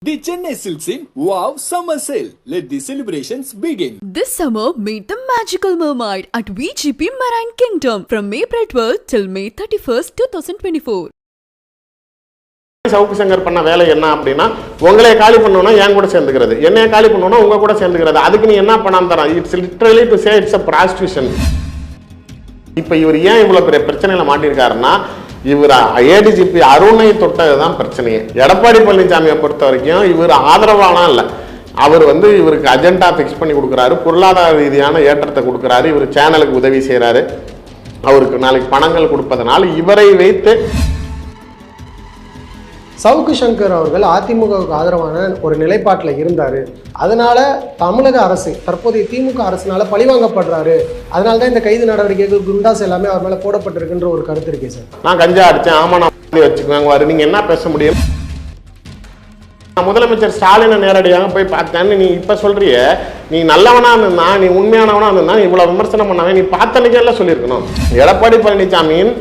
The Chennai Silks in Wow Summer Sale. Let the celebrations begin. This summer, meet the magical mermaid at VGP Marine Kingdom from April 12th till May 31st, 2024. Savukku Shankar பண்ண வேலை என்ன அப்படின்னா, உங்களை காலி பண்ணணும்னா என் கூட சேர்ந்துக்கிறது, என்னைய காலி பண்ணணும்னா உங்க கூட சேர்ந்துக்கிறது. அதுக்கு நீ என்ன பண்ணாம தர? It's literally to say it's a prostitution. இப்போ இவர் ஏன் இவ்வளவு பெரிய பிரச்சனையில மாட்டிருக்காருன்னா, இவர் ஏடிஜிபி அருணை தொட்டதுதான் பிரச்சனையே. எடப்பாடி பழனிசாமியை பொறுத்த வரைக்கும் இவர் ஆதரவாலாம் இல்லை. அவர் இவருக்கு அஜெண்டா ஃபிக்ஸ் பண்ணி கொடுக்குறாரு, பொருளாதார ரீதியான ஏற்றத்தை கொடுக்குறாரு, இவர் சேனலுக்கு உதவி செய்கிறாரு, அவருக்கு நாளைக்கு பணங்கள் கொடுப்பதனால் இவரை வைத்து சவுக்கு சங்கர் அவர்கள் அதிமுகவுக்கு ஆதரவான ஒரு நிலைப்பாட்டில் இருந்தார். அதனால தமிழக அரசு, தற்போதைய திமுக அரசுனால பழிவாங்கப்படுறாரு. அதனால தான் இந்த கைது நடவடிக்கைகள், குண்டாஸ் எல்லாமே அவர் மேலே போடப்பட்டிருக்குன்ற ஒரு கருத்து இருக்கே சார். நான் கஞ்சா அடித்தேன், ஆமா நான் வச்சுக்குவாங்க, நீங்கள் என்ன பேச முடியும்? முதலமைச்சர் ஸ்டாலினை நேரடியாக போய் பார்த்தேன்னு நீ இப்போ சொல்றிய, நீ நல்லவனா இருந்தா, நீ உண்மையானவனா இருந்தா, நீ இவ்வளோ விமர்சனம் பண்ணாவே நீ பார்த்தன்னைக்கே எல்லாம் சொல்லியிருக்கணும். எடப்பாடி பழனிசாமியின்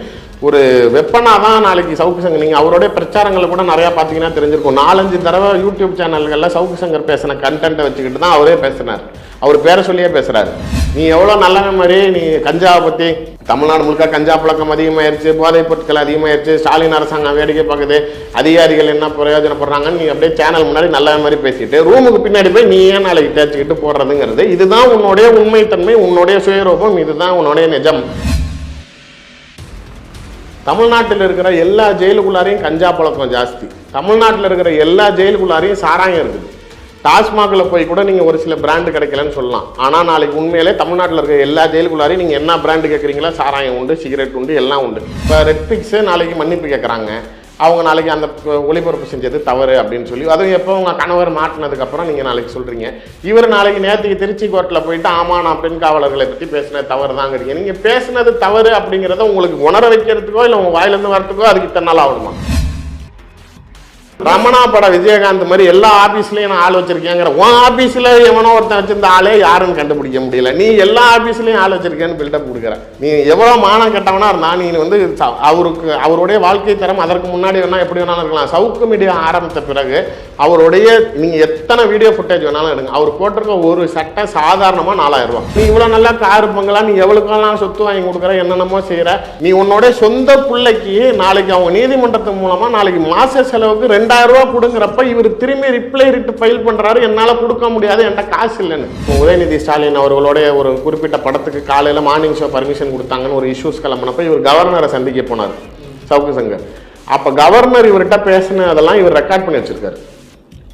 ஒரு வெப்பனாக தான் நாளைக்கு சவுக்கு சங்கர். நீங்கள் அவருடைய பிரச்சாரங்களை கூட நிறையா பார்த்தீங்கன்னா தெரிஞ்சிருக்கும். 4-5 தடவை யூடியூப் சேனல்களில் சவுக்கு சங்கர் பேசின கண்டென்ட்டை வச்சுக்கிட்டு தான் அவரே பேசினார். அவர் பேரை சொல்லியே பேசுகிறாரு. நீ எவ்வளோ நல்லவன் மாதிரி, நீ கஞ்சாவை பற்றி, தமிழ்நாடு முழுக்க கஞ்சா பழக்கம் அதிகமாகிடுச்சு, போதைப் பொருட்கள் அதிகமாகிடுச்சு, ஸ்டாலின் அரசாங்கம் வேடிக்கை பார்க்குது, அதிகாரிகள் என்ன பிரயோஜனப்படுறாங்கன்னு நீ அப்படியே சேனல் முன்னாடி நல்ல மாதிரி பேசிட்டு ரூமுக்கு பின்னாடி போய் நீ ஏன் நாளைக்கு தேய்ச்சிக்கிட்டு போடுறதுங்கிறது, இதுதான் உன்னுடைய உண்மைத்தன்மை, உன்னுடைய சுயரூபம், இதுதான் உன்னுடைய நிஜம். தமிழ்நாட்டில் இருக்கிற எல்லா ஜெயிலுக்குள்ளாரையும் கஞ்சா பழக்கம் ஜாஸ்தி. தமிழ்நாட்டில் இருக்கிற எல்லா ஜெயிலுக்குள்ளாரையும் சாராயம் இருக்குது. டாஸ்மாகில் போய் கூட நீங்கள் ஒரு சில பிராண்டு கிடைக்கலன்னு சொல்லலாம். ஆனால் நாளைக்கு உண்மையிலே தமிழ்நாட்டில் இருக்கிற எல்லா ஜெயிலுக்குள்ளாரையும் நீங்கள் என்ன பிராண்டு கேட்குறீங்களா, சாராயம் உண்டு, சிகரெட் உண்டு, எல்லாம் உண்டு. இப்போ ரெட்பிக்ஸு நாளைக்கு மன்னிப்பு கேட்குறாங்க. அவங்க நாளைக்கு அந்த ஒளிபரப்பு செஞ்சது தவறு அப்படின்னு சொல்லி, அதுவும் எப்போ உங்கள் கணவர் மாட்டினதுக்கப்புறம் நீங்கள் நாளைக்கு சொல்கிறீங்க. இவர் நாளைக்கு நேற்றுக்கு திருச்சி கோர்ட்டில் போயிட்டு ஆமாம் நான் பெண் காவலர்களை பற்றி பேசினது தவறு தாங்கிறீங்க. நீங்கள் பேசினது தவறு அப்படிங்கிறத உங்களுக்கு உணர வைக்கிறதுக்கோ இல்லை உங்கள் வாயிலேருந்து வரத்துக்கோ அதுக்கு இத்தனை நாள் ஆகணுமா? ரமணா பட விஜயகாந்த் மாதிரி எல்லா ஆபீஸ்லயும் நான் ஆள் வச்சிருக்கேங்கிற, உன் ஆபீஸ்ல எவனோ ஒருத்தன் வச்சிருந்த ஆளே யாருன்னு கண்டுபிடிக்க முடியல. நீ எல்லா ஆபீஸ்லயும் ஆள் வச்சிருக்கேன்னு பில்டப் கொடுக்குற. நீ எவ்வளவு மானம் கெட்டவனா இருந்தா நீ அவருக்கு அவருடைய வாழ்க்கை தரம் அதற்கு முன்னாடி வேணா எப்படி வேணாலும் இருக்கலாம். சவுக்கு மீடியா ஆரம்பித்த பிறகு அவருடைய நீங்க எத்தனை வீடியோ ஃபுட்டேஜ் வேணாலும் எடுங்க, அவர் போட்டிருக்க ஒரு சட்டை சாதாரணமா 4000 ரூபாய். நீ இவ்வளவு நல்லா காரு பங்களா, நீ எவ்வளவுக்கெல்லாம் சொத்து வாங்கி கொடுக்குற, என்னென்னமோ செய்யற. நீ உன்னோட சொந்த பிள்ளைக்கு நாளைக்கு அவங்க நீதிமன்றத்தின் மூலமா நாளைக்கு மாச செலவுக்கு 2000 ரூபாய் கொடுங்கிறப்ப இவர் திரும்பி ரிப்ளை ரிட்டு ஃபைல் பண்றாரு, என்னால கொடுக்க முடியாது, என்கிட்ட காசு இல்லைன்னு. உதயநிதி ஸ்டாலின் அவர்களுடைய ஒரு குறிப்பிட்ட படத்துக்கு காலையில மார்னிங் ஷோ பர்மிஷன் கொடுத்தாங்கன்னு ஒரு இஷ்யூஸ் கிளம்பினப்ப இவர் கவர்னரை சந்திக்க போனார் சவுக்கு சங்கர். அப்ப கவர்னர் இவர்கிட்ட பேசின அதெல்லாம் இவர் ரெக்கார்ட் பண்ணி வச்சிருக்காரு.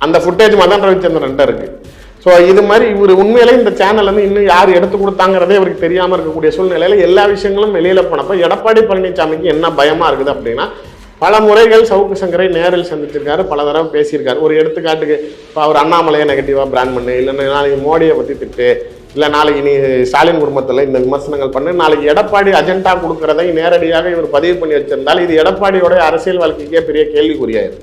அந்த ஃபுட்டேஜ் மதன் ரவிச்சந்திரன் இருக்கு. ஸோ இது மாதிரி இவர் உண்மையிலே இந்த சேனல் இன்னும் யார் எடுத்து கொடுத்தாங்கிறதே இவருக்கு தெரியாமல் இருக்கக்கூடிய சூழ்நிலையில எல்லா விஷயங்களும் வெளியில போனப்ப எடப்பாடி பழனிசாமிக்கு என்ன பயமா இருக்குது அப்படின்னா, பல முறைகள் சவுக்கு சங்கரை நேரில் சந்திச்சிருக்காரு, பல தடவை பேசியிருக்காரு. ஒரு எடுத்துக்காட்டுக்கு இப்போ அவர் அண்ணாமலையை நெகட்டிவாக பிராண்ட் பண்ணு, இல்லைன்னா நாளைக்கு மோடியை பற்றி திட்டு, இல்லை நாளைக்கு நீ ஸ்டாலின் குடும்பத்தில் இந்த விமர்சனங்கள் பண்ணு, நாளைக்கு எடப்பாடி அஜெண்டா கொடுக்குறதை நேரடியாக இவர் பதிவு பண்ணி வச்சிருந்தால் இது எடப்பாடியோட அரசியல் வாழ்க்கைக்கே பெரிய கேள்விக்குறியாயிரு.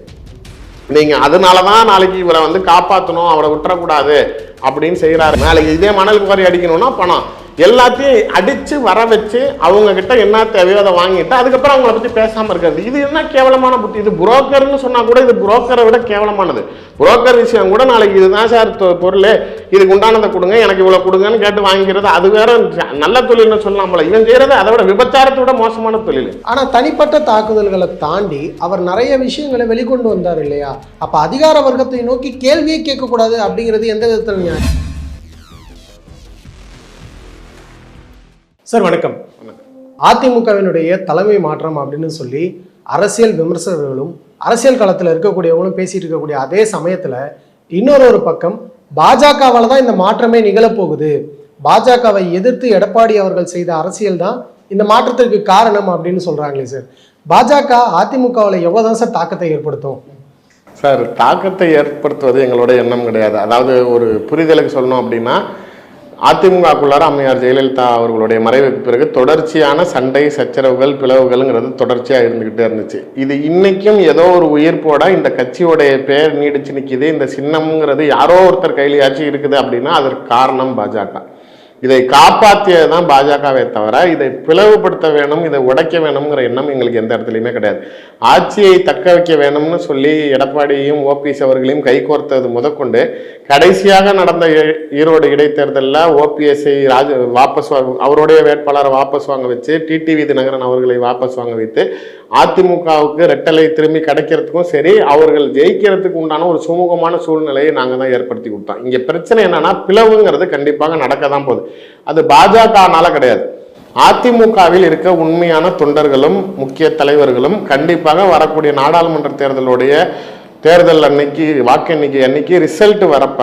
நீங்கள் அதனால தான் நாளைக்கு இவரை காப்பாற்றணும், அவரை விட்டுறக்கூடாது அப்படின்னு செய்கிறாரு. நாளைக்கு இதே மணல் குவாரி அடிக்கணும்னா பணம் எல்லாத்தையும் அடிச்சு வர வச்சு அவங்க கிட்ட என்ன தேவையோ அதை வாங்கிட்டு அதுக்கப்புறம் அவங்கள பத்தி பேசாம இருக்கிறது, இது என்ன கேவலமான புத்தி. இது புரோக்கர்னு சொன்னா கூட இது புரோக்கரை விட கேவலமானது. புரோக்கர் விஷயம் கூட நாளைக்கு இதுதான் சார் பொருள், இதுக்கு உண்டானதை கொடுங்க, எனக்கு இவ்வளவு கொடுங்கன்னு கேட்டு வாங்கிக்கிறது, அது வேற நல்ல தொழில்னு சொல்லலாம்ல. இவன் செய்யறது அதை விட விபச்சாரத்தை விட மோசமான தொழில். ஆனா தனிப்பட்ட தாக்குதல்களை தாண்டி அவர் நிறைய விஷயங்களை வெளிக்கொண்டு வந்தார் இல்லையா? அப்ப அதிகார வர்க்கத்தை நோக்கி கேள்வியே கேட்கக்கூடாது அப்படிங்கிறது எந்த விதத்தில்? சார் வணக்கம். அதிமுகவினுடைய தலைமை மாற்றம் அப்படின்னு சொல்லி அரசியல் விமர்சகர்களும் அரசியல் களத்தில் இருக்கக்கூடியவங்களும் பேசிட்டு இருக்கக்கூடிய அதே சமயத்தில் இன்னொரு பக்கம் பாஜகவால் தான் இந்த மாற்றமே நிகழப்போகுது, பாஜகவை எதிர்த்து எடப்பாடி அவர்கள் செய்த அரசியல் தான் இந்த மாற்றத்திற்கு காரணம் அப்படின்னு சொல்றாங்களே சார். பாஜக அதிமுகவில் எவ்வளவுதான் சார் தாக்கத்தை ஏற்படுத்தும்? சார், தாக்கத்தை ஏற்படுத்துவது எங்களோட எண்ணம் கிடையாது. அதாவது ஒரு புரிதலுக்கு சொல்லணும் அப்படின்னா, அதிமுகக்குள்ளார அம்மையார் ஜெயலலிதா அவர்களுடைய மறைவுக்கு பிறகு தொடர்ச்சியான சண்டை சச்சரவுகள் பிளவுகள்ங்கிறது தொடர்ச்சியாக இருந்துகிட்டே இருந்துச்சு. இது இன்னைக்கும் ஏதோ ஒரு உயிர்ப்போட இந்த கட்சியோடைய பேர் நீடிச்சு நிற்கிது, இந்த சின்னம்ங்கிறது யாரோ ஒருத்தர் கையிலையாச்சும் இருக்குது அப்படின்னா அதற்கு காரணம் பாஜக. இதை காப்பாற்றியதுதான் பாஜகவை தவிர இதை பிளவுபடுத்த வேணும், இதை உடைக்க வேணுங்கிற எண்ணம் எங்களுக்கு எந்த இடத்துலையுமே கிடையாது. ஆட்சியை தக்க வைக்க வேணும்னு சொல்லி எடப்பாடியையும் ஓபிஎஸ் அவர்களையும் கைகோர்த்தது முதற்கொண்டு கடைசியாக நடந்த ஈரோடு இடைத்தேர்தலில் ஓபிஎஸ்ஐ வாபஸ் அவருடைய வேட்பாளரை வாபஸ் வாங்க வச்சு டிடிவி தினகரன் அவர்களை வாபஸ் வாங்க வைத்து அதிமுகவுக்கு ரெட்டலை திரும்பி கிடைக்கிறதுக்கும் சரி, அவர்கள் ஜெயிக்கிறதுக்கு உண்டான ஒரு சுமூகமான சூழ்நிலையை நாங்கள் தான் ஏற்படுத்தி கொடுத்தோம். இங்கே பிரச்சனை என்னன்னா, பிளவுங்கிறது கண்டிப்பாக நடக்க தான் போகுது. அது பாஜகனால கிடையாது. அதிமுகவில் இருக்க உண்மையான தொண்டர்களும் முக்கிய தலைவர்களும் கண்டிப்பாக வரக்கூடிய நாடாளுமன்ற தேர்தல் அன்னைக்கு வாக்கு எண்ணிக்கை அன்னைக்கு ரிசல்ட் வரப்ப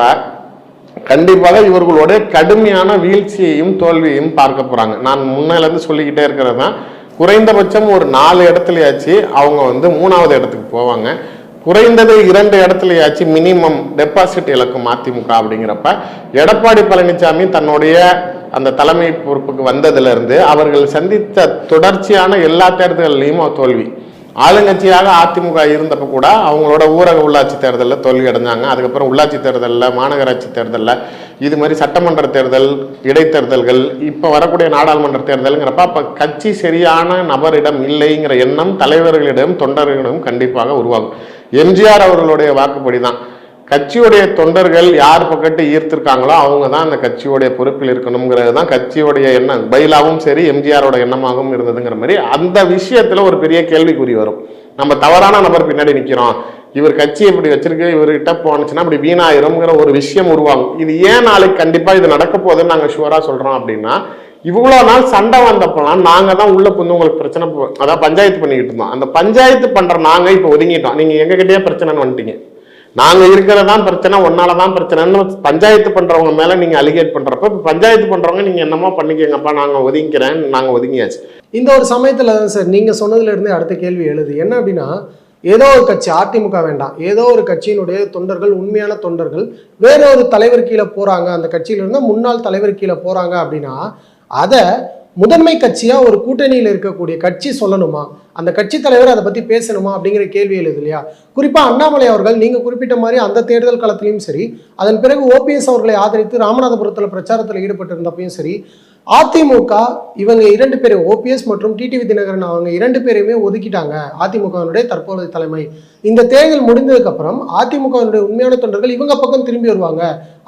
கண்டிப்பாக இவர்களுடைய கடுமையான வீழ்ச்சியையும் தோல்வியையும் பார்க்க போறாங்க. நான் முன்னிலிருந்து சொல்லிக்கிட்டே இருக்கிறது தான், குறைந்தபட்சம் ஒரு 4 இடத்துலயாச்சு அவங்க 3வது இடத்துக்கு போவாங்க. குறைந்தது 2 இடத்துலயாச்சு மினிமம் டெபாசிட் இழக்கும் அதிமுக. அப்படிங்கிறப்ப எடப்பாடி பழனிசாமி தன்னுடைய அந்த தலைமை பொறுப்புக்கு வந்ததுல இருந்து அவர்கள் சந்தித்த தொடர்ச்சியான எல்லா தேர்தல்லையும் தோல்வி. ஆளுங்கட்சியாக அதிமுக இருந்தப்ப கூட அவங்களோட ஊரக உள்ளாட்சி தேர்தலில் தோல்வி அடைஞ்சாங்க. அதுக்கப்புறம் உள்ளாட்சி தேர்தலில், மாநகராட்சி தேர்தலில், இது மாதிரி சட்டமன்ற தேர்தல், இடைத்தேர்தல்கள், இப்போ வரக்கூடிய நாடாளுமன்ற தேர்தலுங்கிறப்ப அப்போ கட்சி சரியான நபரிடம் இல்லைங்கிற எண்ணம் தலைவர்களிடம் தொண்டர்களிடம் கண்டிப்பாக உருவாகும். எம்ஜிஆர் அவர்களுடைய வாக்குப்படி தான் கட்சியுடைய தொண்டர்கள் யார் பக்கத்து ஈர்த்திருக்காங்களோ அவங்க தான் அந்த கட்சியோடைய பொறுப்பில் இருக்கணுங்கிறது தான் கட்சியோடைய எண்ணம். பைலாவும் சரி எம்ஜிஆரோட எண்ணமாகவும் இருந்ததுங்கிற மாதிரி அந்த விஷயத்துல ஒரு பெரிய கேள்விக்குறி வரும். நம்ம தவறான நபர் பின்னாடி நிற்கிறோம், இவர் கட்சி இப்படி வச்சிருக்கு, இவர்கிட்ட போனுச்சுன்னா அப்படி வீணாயிரும்ங்கிற ஒரு விஷயம் உருவாகும். இது ஏன் நாளைக்கு கண்டிப்பா இது நடக்க போகுதுன்னு நாங்கள் ஷுவரா சொல்றோம் அப்படின்னா, இவ்வளோ நாள் சண்டை வந்தப்பெல்லாம் நாங்கள் தான் உள்ள புந்து உங்களுக்கு பிரச்சனை அதாவது பஞ்சாயத்து பண்ணிக்கிட்டு இருந்தோம். அந்த பஞ்சாயத்து பண்ற நாங்கள் இப்போ ஒதுங்கிட்டோம். நீங்க எங்ககிட்டயே பிரச்சனைன்னு வந்துட்டீங்க, நாங்க இருக்கிறதான் பிரச்சனை, ஒன்னாலதான் பிரச்சனைன்னு பஞ்சாயத்து பண்றவங்க மேல நீங்க அலிகேட் பண்றப்ப பஞ்சாயத்து பண்றவங்க நீங்க என்னமோ பண்ணிக்கங்கப்பா, நாங்க ஒதுங்கிக்கிறேன், நாங்க ஒதுங்கியாச்சு. இந்த ஒரு சமயத்துல தான் சார் நீங்க சொன்னதுல இருந்து அடுத்த கேள்வி எழுது என்ன அப்படின்னா, ஏதோ ஒரு கட்சி, அதிமுக வேண்டாம், ஏதோ ஒரு கட்சியினுடைய தொண்டர்கள், உண்மையான தொண்டர்கள் வேற ஒரு தலைவர் கீழே போறாங்க, அந்த கட்சியில இருந்தா முன்னாள் தலைவர் கீழே போறாங்க அப்படின்னா அதை முதன்மை கட்சியா ஒரு கூட்டணியில் இருக்கக்கூடிய கட்சி சொல்லணுமா, அந்த கட்சி தலைவர் அதை பத்தி பேசணுமா அப்படிங்கிற கேள்வி எழுது இல்லையா. குறிப்பா அண்ணாமலை அவர்கள் நீங்க குறிப்பிட்ட மாதிரி அந்த தேர்தல் களத்திலையும் சரி, அதன் பிறகு ஓபிஎஸ் அவர்களை ஆதரித்து ராமநாதபுரத்தில் பிரச்சாரத்தில் ஈடுபட்டு இருந்தப்பையும் சரி, அதிமுக இவங்க 2 பேரும் ஓபிஎஸ் மற்றும் டிடிவி தினகரன் அவங்க 2 பேரையுமே ஒதுக்கிட்டாங்க அதிமுகவினுடைய தற்போதைய தலைமை. இந்த தேர்தல் முடிந்ததுக்கு அப்புறம் அதிமுகவினுடைய உண்மையான தொண்டர்கள் இவங்க பக்கம் திரும்பி வருவாங்க,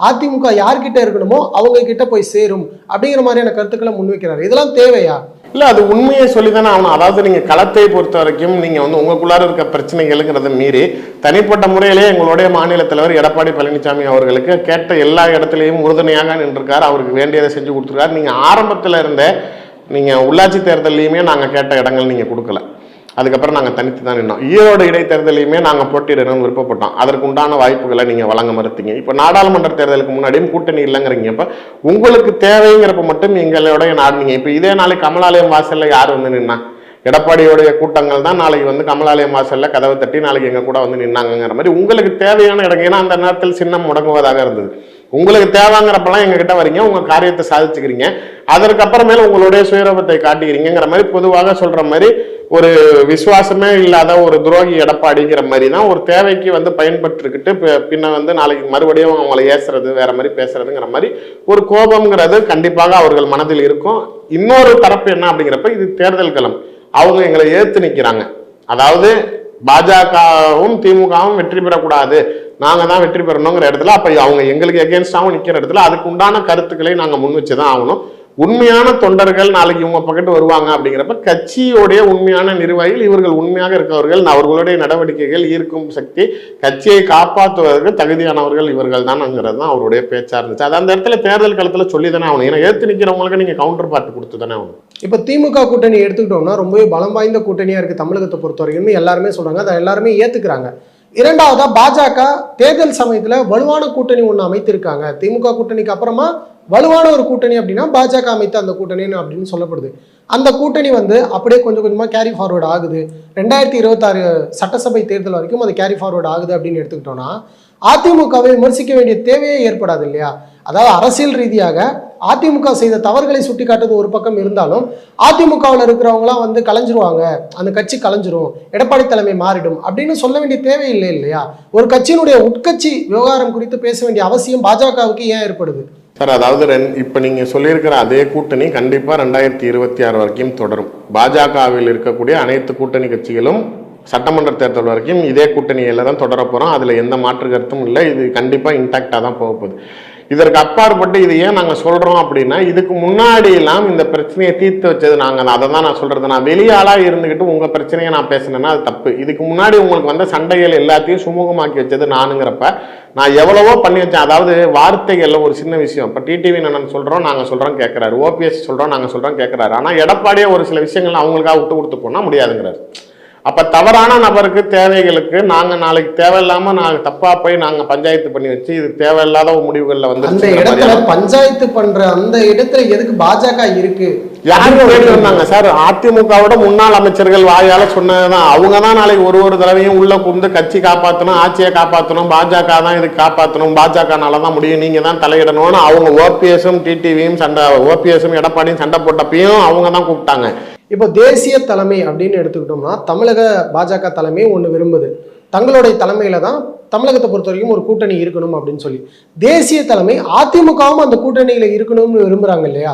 அதிமுக யார்கிட்ட இருக்கணுமோ அவங்க கிட்ட போய் சேரும் அப்படிங்கிற மாதிரியான கருத்துக்களை முன்வைக்கிறாரு. இதெல்லாம் தேவையா? இல்ல, அது உண்மையை சொல்லிதானே ஆகணும். அதாவது நீங்க களத்தை பொறுத்த வரைக்கும் நீங்க உங்களுக்குள்ளார இருக்க பிரச்சனைகளுங்கிறத மீறி தனிப்பட்ட முறையிலே எங்களுடைய மாநில தலைவர் எடப்பாடி பழனிசாமி அவர்களுக்கு கேட்ட எல்லா இடத்துலையும் உறுதுணையாக நின்றுருக்காரு, அவருக்கு வேண்டியதை செஞ்சு கொடுத்துருக்காரு. நீங்க ஆரம்பத்துல இருந்தே நீங்க உள்ளாட்சி தேர்தலையுமே நாங்க கேட்ட இடங்கள் நீங்க கொடுக்கல, அதுக்கப்புறம் நாங்கள் தனித்து தான் நின்னோம். ஈரோடு இடைத்தேர்தலையுமே நாங்கள் போட்டியிடணும்னு விருப்பப்பட்டோம், அதற்கு உண்டான வாய்ப்புகளை நீங்கள் வழங்க மறுத்தீங்க. இப்போ நாடாளுமன்ற தேர்தலுக்கு முன்னாடியும் கூட்டணி இல்லைங்கிறீங்க. இப்போ உங்களுக்கு தேவைங்கிறப்ப மட்டும் எங்களுடைய நாடுனீங்க. இப்போ இதே நாளைக்கு கமலாலயம் வாசலில் யார் நின்னா, எடப்பாடியோடைய கூட்டங்கள் தான் நாளைக்கு கமலாலயம் வாசலில் கதவை தட்டி நாளைக்கு எங்கள் கூட நின்னாங்கிற மாதிரி உங்களுக்கு தேவையான இடங்க. ஏன்னா அந்த நேரத்தில் சின்னம் முடங்குவதாக இருந்தது. உங்களுக்கு தேவைங்கிறப்பெல்லாம் எங்ககிட்ட வரீங்க, உங்க காரியத்தை சாதிச்சுக்கிறீங்க, அதற்கப்புறமேல உங்களுடைய சுயரூபத்தை காட்டுகிறீங்கிற மாதிரி பொதுவாக சொல்ற மாதிரி ஒரு விசுவாசமே இல்லாத ஒரு துரோகி எடப்பாடிங்கிற மாதிரி தான் ஒரு தேவைக்கு பயன்பட்டுக்கிட்டு பின்ன நாளைக்கு மறுபடியும் அவங்களை ஏசுறது, வேற மாதிரி பேசுறதுங்கிற மாதிரி ஒரு கோபம்ங்கிறது கண்டிப்பாக அவர்கள் மனதில் இருக்கும். இன்னொரு தரப்பு என்ன அப்படிங்கிறப்ப, இது தேர்தல் களம், அவங்க எங்களை ஏத்து நிற்கிறாங்க. அதாவது பாஜகவும் திமுகவும் வெற்றி பெறக்கூடாது, நாங்க தான் வெற்றி பெறணுங்கிற இடத்துல அப்ப அவங்க எங்களுக்கு எகென்ஸ்டாகவும் நிற்கிற இடத்துல அதுக்கு உண்டான கருத்துக்களை நாங்க முன் வச்சுதான் ஆகணும். உண்மையான தொண்டர்கள் நாளைக்கு இவங்க பக்கத்து வருவாங்க அப்படிங்கிறப்ப கட்சியோடைய உண்மையான நிர்வாகிகள், இவர்கள் உண்மையாக இருக்கவர்கள், அவர்களுடைய நடவடிக்கைகள் ஈர்க்கும் சக்தி, கட்சியை காப்பாற்றுவதற்கு தகுதியானவர்கள் இவர்கள் தான்ங்கிறது தான் அவருடைய பேச்சா இருந்துச்சு. அது அந்த இடத்துல தேர்தல் காலத்துல சொல்லி தானே ஆகணும். ஏன்னா ஏற்று நிற்கிறவங்களுக்கு நீங்க கவுண்டர் பார்ட் கொடுத்து தானே ஆகணும். இப்போ திமுக கூட்டணி எடுத்துக்கிட்டோம்னா ரொம்பவே பலம் வாய்ந்த கூட்டணியா இருக்கு தமிழகத்தை பொறுத்த வரைக்கும் எல்லாருமே சொல்றாங்க, அதை எல்லாருமே ஏத்துக்கிறாங்க. இரண்டாவதா பாஜக தேர்தல் சமயத்துல வலுவான கூட்டணி ஒன்று அமைத்திருக்காங்க. திமுக கூட்டணிக்கு அப்புறமா வலுவான ஒரு கூட்டணி அப்படின்னா பாஜக அமைத்த அந்த கூட்டணி அப்படின்னு சொல்லப்படுது. அந்த கூட்டணி அப்படியே கொஞ்சம் கொஞ்சமா கேரி ஃபார்வர்ட் ஆகுது. 2026 சட்டசபை தேர்தல் வரைக்கும் அது கேரி ஃபார்வர்ட் ஆகுது அப்படின்னு எடுத்துக்கிட்டோம்னா அதிமுகவை விமர்சிக்க வேண்டிய தேவையே ஏற்படாது இல்லையா. அதாவது அரசியல் ரீதியாக அதிமுக செய்த தவறுகளை சுட்டி காட்டுறது ஒரு பக்கம் இருந்தாலும் அதிமுகவில் இருக்கிறவங்களாம் கலைஞ்சிருவாங்க, அந்த கட்சி கலைஞ்சிரும், எடப்பாடி தலைமை மாறிடும் அப்படின்னு சொல்ல வேண்டிய தேவையில்லை இல்லையா. ஒரு கட்சியினுடைய உட்கட்சி விவகாரம் குறித்து பேச வேண்டிய அவசியம் பாஜகவுக்கு ஏன் ஏற்படுது? சார், அதாவது இப்போ நீங்கள் சொல்லியிருக்கிற அதே கூட்டணி கண்டிப்பாக 2026 வரைக்கும் தொடரும். பாஜகவில் இருக்கக்கூடிய அனைத்து கூட்டணி கட்சிகளும் சட்டமன்ற தேர்தல் வரைக்கும் இதே கூட்டணியில் தான் தொடர போகிறோம். அதில் எந்த மாற்று கருத்தும் இல்லை. இது கண்டிப்பாக இன்டாக்டாக தான் போக போகுது. இதற்கு அப்பாற்பட்டு இது ஏன் நாங்கள் சொல்கிறோம் அப்படின்னா, இதுக்கு முன்னாடியெல்லாம் இந்த பிரச்சனையை தீர்த்து வச்சது நாங்கள். அதை தான் நான் சொல்கிறது. நான் வெளியாளாக இருந்துக்கிட்டு உங்கள் பிரச்சனையை நான் பேசினேன்னா அது தப்பு. இதுக்கு முன்னாடி உங்களுக்கு வந்த சண்டைகள் எல்லாத்தையும் சுமூகமாக்கி வச்சது நானுங்கிறப்ப நான் எவ்வளவோ பண்ணி வச்சேன். அதாவது வார்த்தைகளில் ஒரு சின்ன விஷயம். இப்போ டிடிவி நான் சொல்கிறோம், நாங்கள் சொல்கிறோம் கேட்குறாரு. ஓபிஎஸ் சொல்கிறோம், நாங்கள் சொல்கிறோம் கேட்குறாரு. ஆனால் எடப்பாடியே ஒரு சில விஷயங்கள் அவங்களுக்காக விட்டு கொடுத்து போனால் முடியாதுங்கிறாரு. அப்ப தவறான நபருக்கு தேவைகளுக்கு நாங்க நாளைக்கு தேவையில்லாம நாங்க தப்பா போய் நாங்க பஞ்சாயத்து பண்ணி வச்சு இது தேவையில்லாத முடிவுகள்ல வந்து அந்த இடத்துல பஞ்சாயத்து பண்ற அந்த இடத்துல எதுக்கு பாஜக இருக்கு? யாரும் கேட்டு வந்தாங்க சார். அதிமுகவோட முன்னாள் அமைச்சர்கள் வாயால சொன்னதுதான். அவங்க தான் நாளைக்கு ஒரு தடவையும் உள்ள புகுந்து கட்சி காப்பாற்றணும், ஆட்சியை காப்பாற்றணும், பாஜக தான் இதுக்கு காப்பாற்றணும், பாஜகனாலதான் முடியும், நீங்க தான் தலையிடணும்னு அவங்க ஓபிஎஸும் டிடிவியும் சண்டை, ஓபிஎஸும் எடப்பாடியும் சண்டை போட்டப்பையும் அவங்க தான் கூப்பிட்டாங்க. இப்போ தேசிய தலைமை அப்படின்னு எடுத்துக்கிட்டோம்னா தமிழக பாஜக தலைமை ஒன்று விரும்புது. தங்களுடைய தலைமையில தான் தமிழகத்தை பொறுத்த வரைக்கும் ஒரு கூட்டணி இருக்கணும் அப்படின்னு சொல்லி தேசிய தலைமை அதிமுகவும் அந்த கூட்டணியில இருக்கணும்னு விரும்புறாங்க இல்லையா?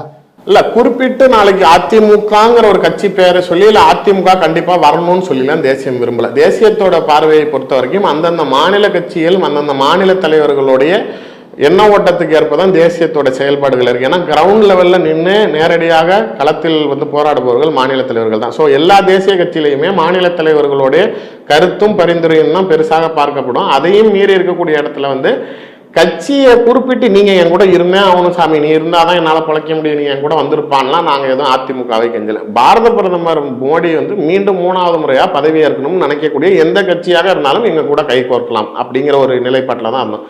இல்ல, குறிப்பிட்டு நாளைக்கு அதிமுகங்கிற ஒரு கட்சி பேரை சொல்லி இல்ல அதிமுக கண்டிப்பா வரணும்னு சொல்லலாம் தேசியம் விரும்பல. தேசியத்தோட பார்வையை பொறுத்த வரைக்கும் அந்தந்த மாநில கட்சிகள் அந்தந்த மாநில தலைவர்களுடைய எண்ண ஓட்டத்துக்கு ஏற்பதான் தேசியத்தோட செயல்பாடுகள் இருக்கு. ஏன்னா கிரவுண்ட் லெவல்ல நின்று நேரடியாக களத்தில் வந்து போராடுபவர்கள் மாநில தலைவர்கள் தான். ஸோ எல்லா தேசிய கட்சியிலையுமே மாநில தலைவர்களுடைய கருத்தும் பரிந்துரையும் தான் பெருசாக பார்க்கப்படும். அதையும் மீறி இருக்கக்கூடிய இடத்துல வந்து கட்சியை குறிப்பிட்டு நீங்க என் கூட இருந்தேன் அவனும் சாமி, நீ இருந்தாதான் என்னால் பிழைக்க முடியும், நீங்க என் கூட வந்திருப்பான்லாம் நாங்க எதுவும் அதிமுகவை கெஞ்சல. பாரத பிரதமர் மோடி வந்து மீண்டும் 3வது முறையா பதவியேற்கணும்னு நினைக்கக்கூடிய எந்த கட்சியாக இருந்தாலும் எங்க கூட கை கோர்க்கலாம் அப்படிங்கிற ஒரு நிலைப்பாட்டில் தான் இருந்தோம்.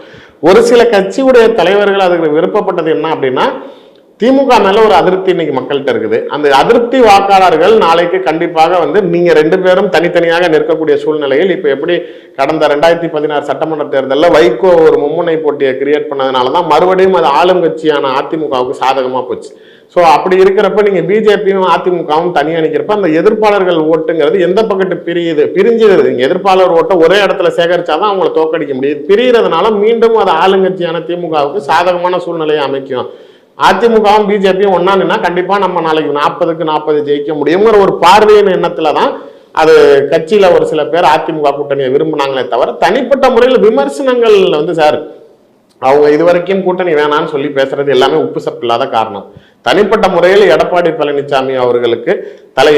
ஒரு சில கட்சியுடைய தலைவர்கள் அதுக்கு விருப்பப்பட்டது என்ன அப்படின்னா, திமுக மேல ஒரு அதிருப்தி இன்னைக்கு மக்கள்கிட்ட இருக்குது. அந்த அதிருப்தி வாக்காளர்கள் நாளைக்கு கண்டிப்பாக வந்து நீங்க 2 பேரும் தனித்தனியாக நிற்கக்கூடிய சூழ்நிலையில் இப்ப எப்படி கடந்த 2016 சட்டமன்ற தேர்தலில் வைகோ ஒரு மும்முனை போட்டியை கிரியேட் பண்ணதுனாலதான் மறுபடியும் அது ஆளும் கட்சியான அதிமுகவுக்கு சாதகமா போச்சு. ஸோ அப்படி இருக்கிறப்ப நீங்க பிஜேபியும் அதிமுகவும் தனியா நிற்கிறப்ப அந்த எதிர்ப்பாளர்கள் ஓட்டுங்கிறது எந்த பக்கத்து பிரிஞ்சிருது. இங்க எதிர்ப்பாளர் ஓட்டை ஒரே இடத்துல சேகரிச்சாதான் அவங்களை தோக்கடிக்க முடியுது. பிரிகிறதுனால மீண்டும் அது ஆளுங்கட்சியான திமுகவுக்கு சாதகமான சூழ்நிலையை அமைக்கும். அதிமுகவும் பிஜேபியும் ஒன்னா நின்னா கண்டிப்பா நம்ம நாளைக்கு 40க்கு 40 ஜெயிக்க முடியுங்கிற ஒரு பார்வையின் எண்ணத்துலதான் அது கட்சியில ஒரு சில பேர் அதிமுக கூட்டணியை விரும்பினாங்களே தவிர தனிப்பட்ட முறையில் விமர்சனங்கள் வந்து சார் அவங்க இதுவரைக்கும் கூட்டணி வேணான்னு சொல்லி பேசுறது எல்லாமே உப்பு சப்பு இல்லாத காரணம். தனிப்பட்ட முறையில் எடப்பாடி பழனிசாமி அவர்களுக்கு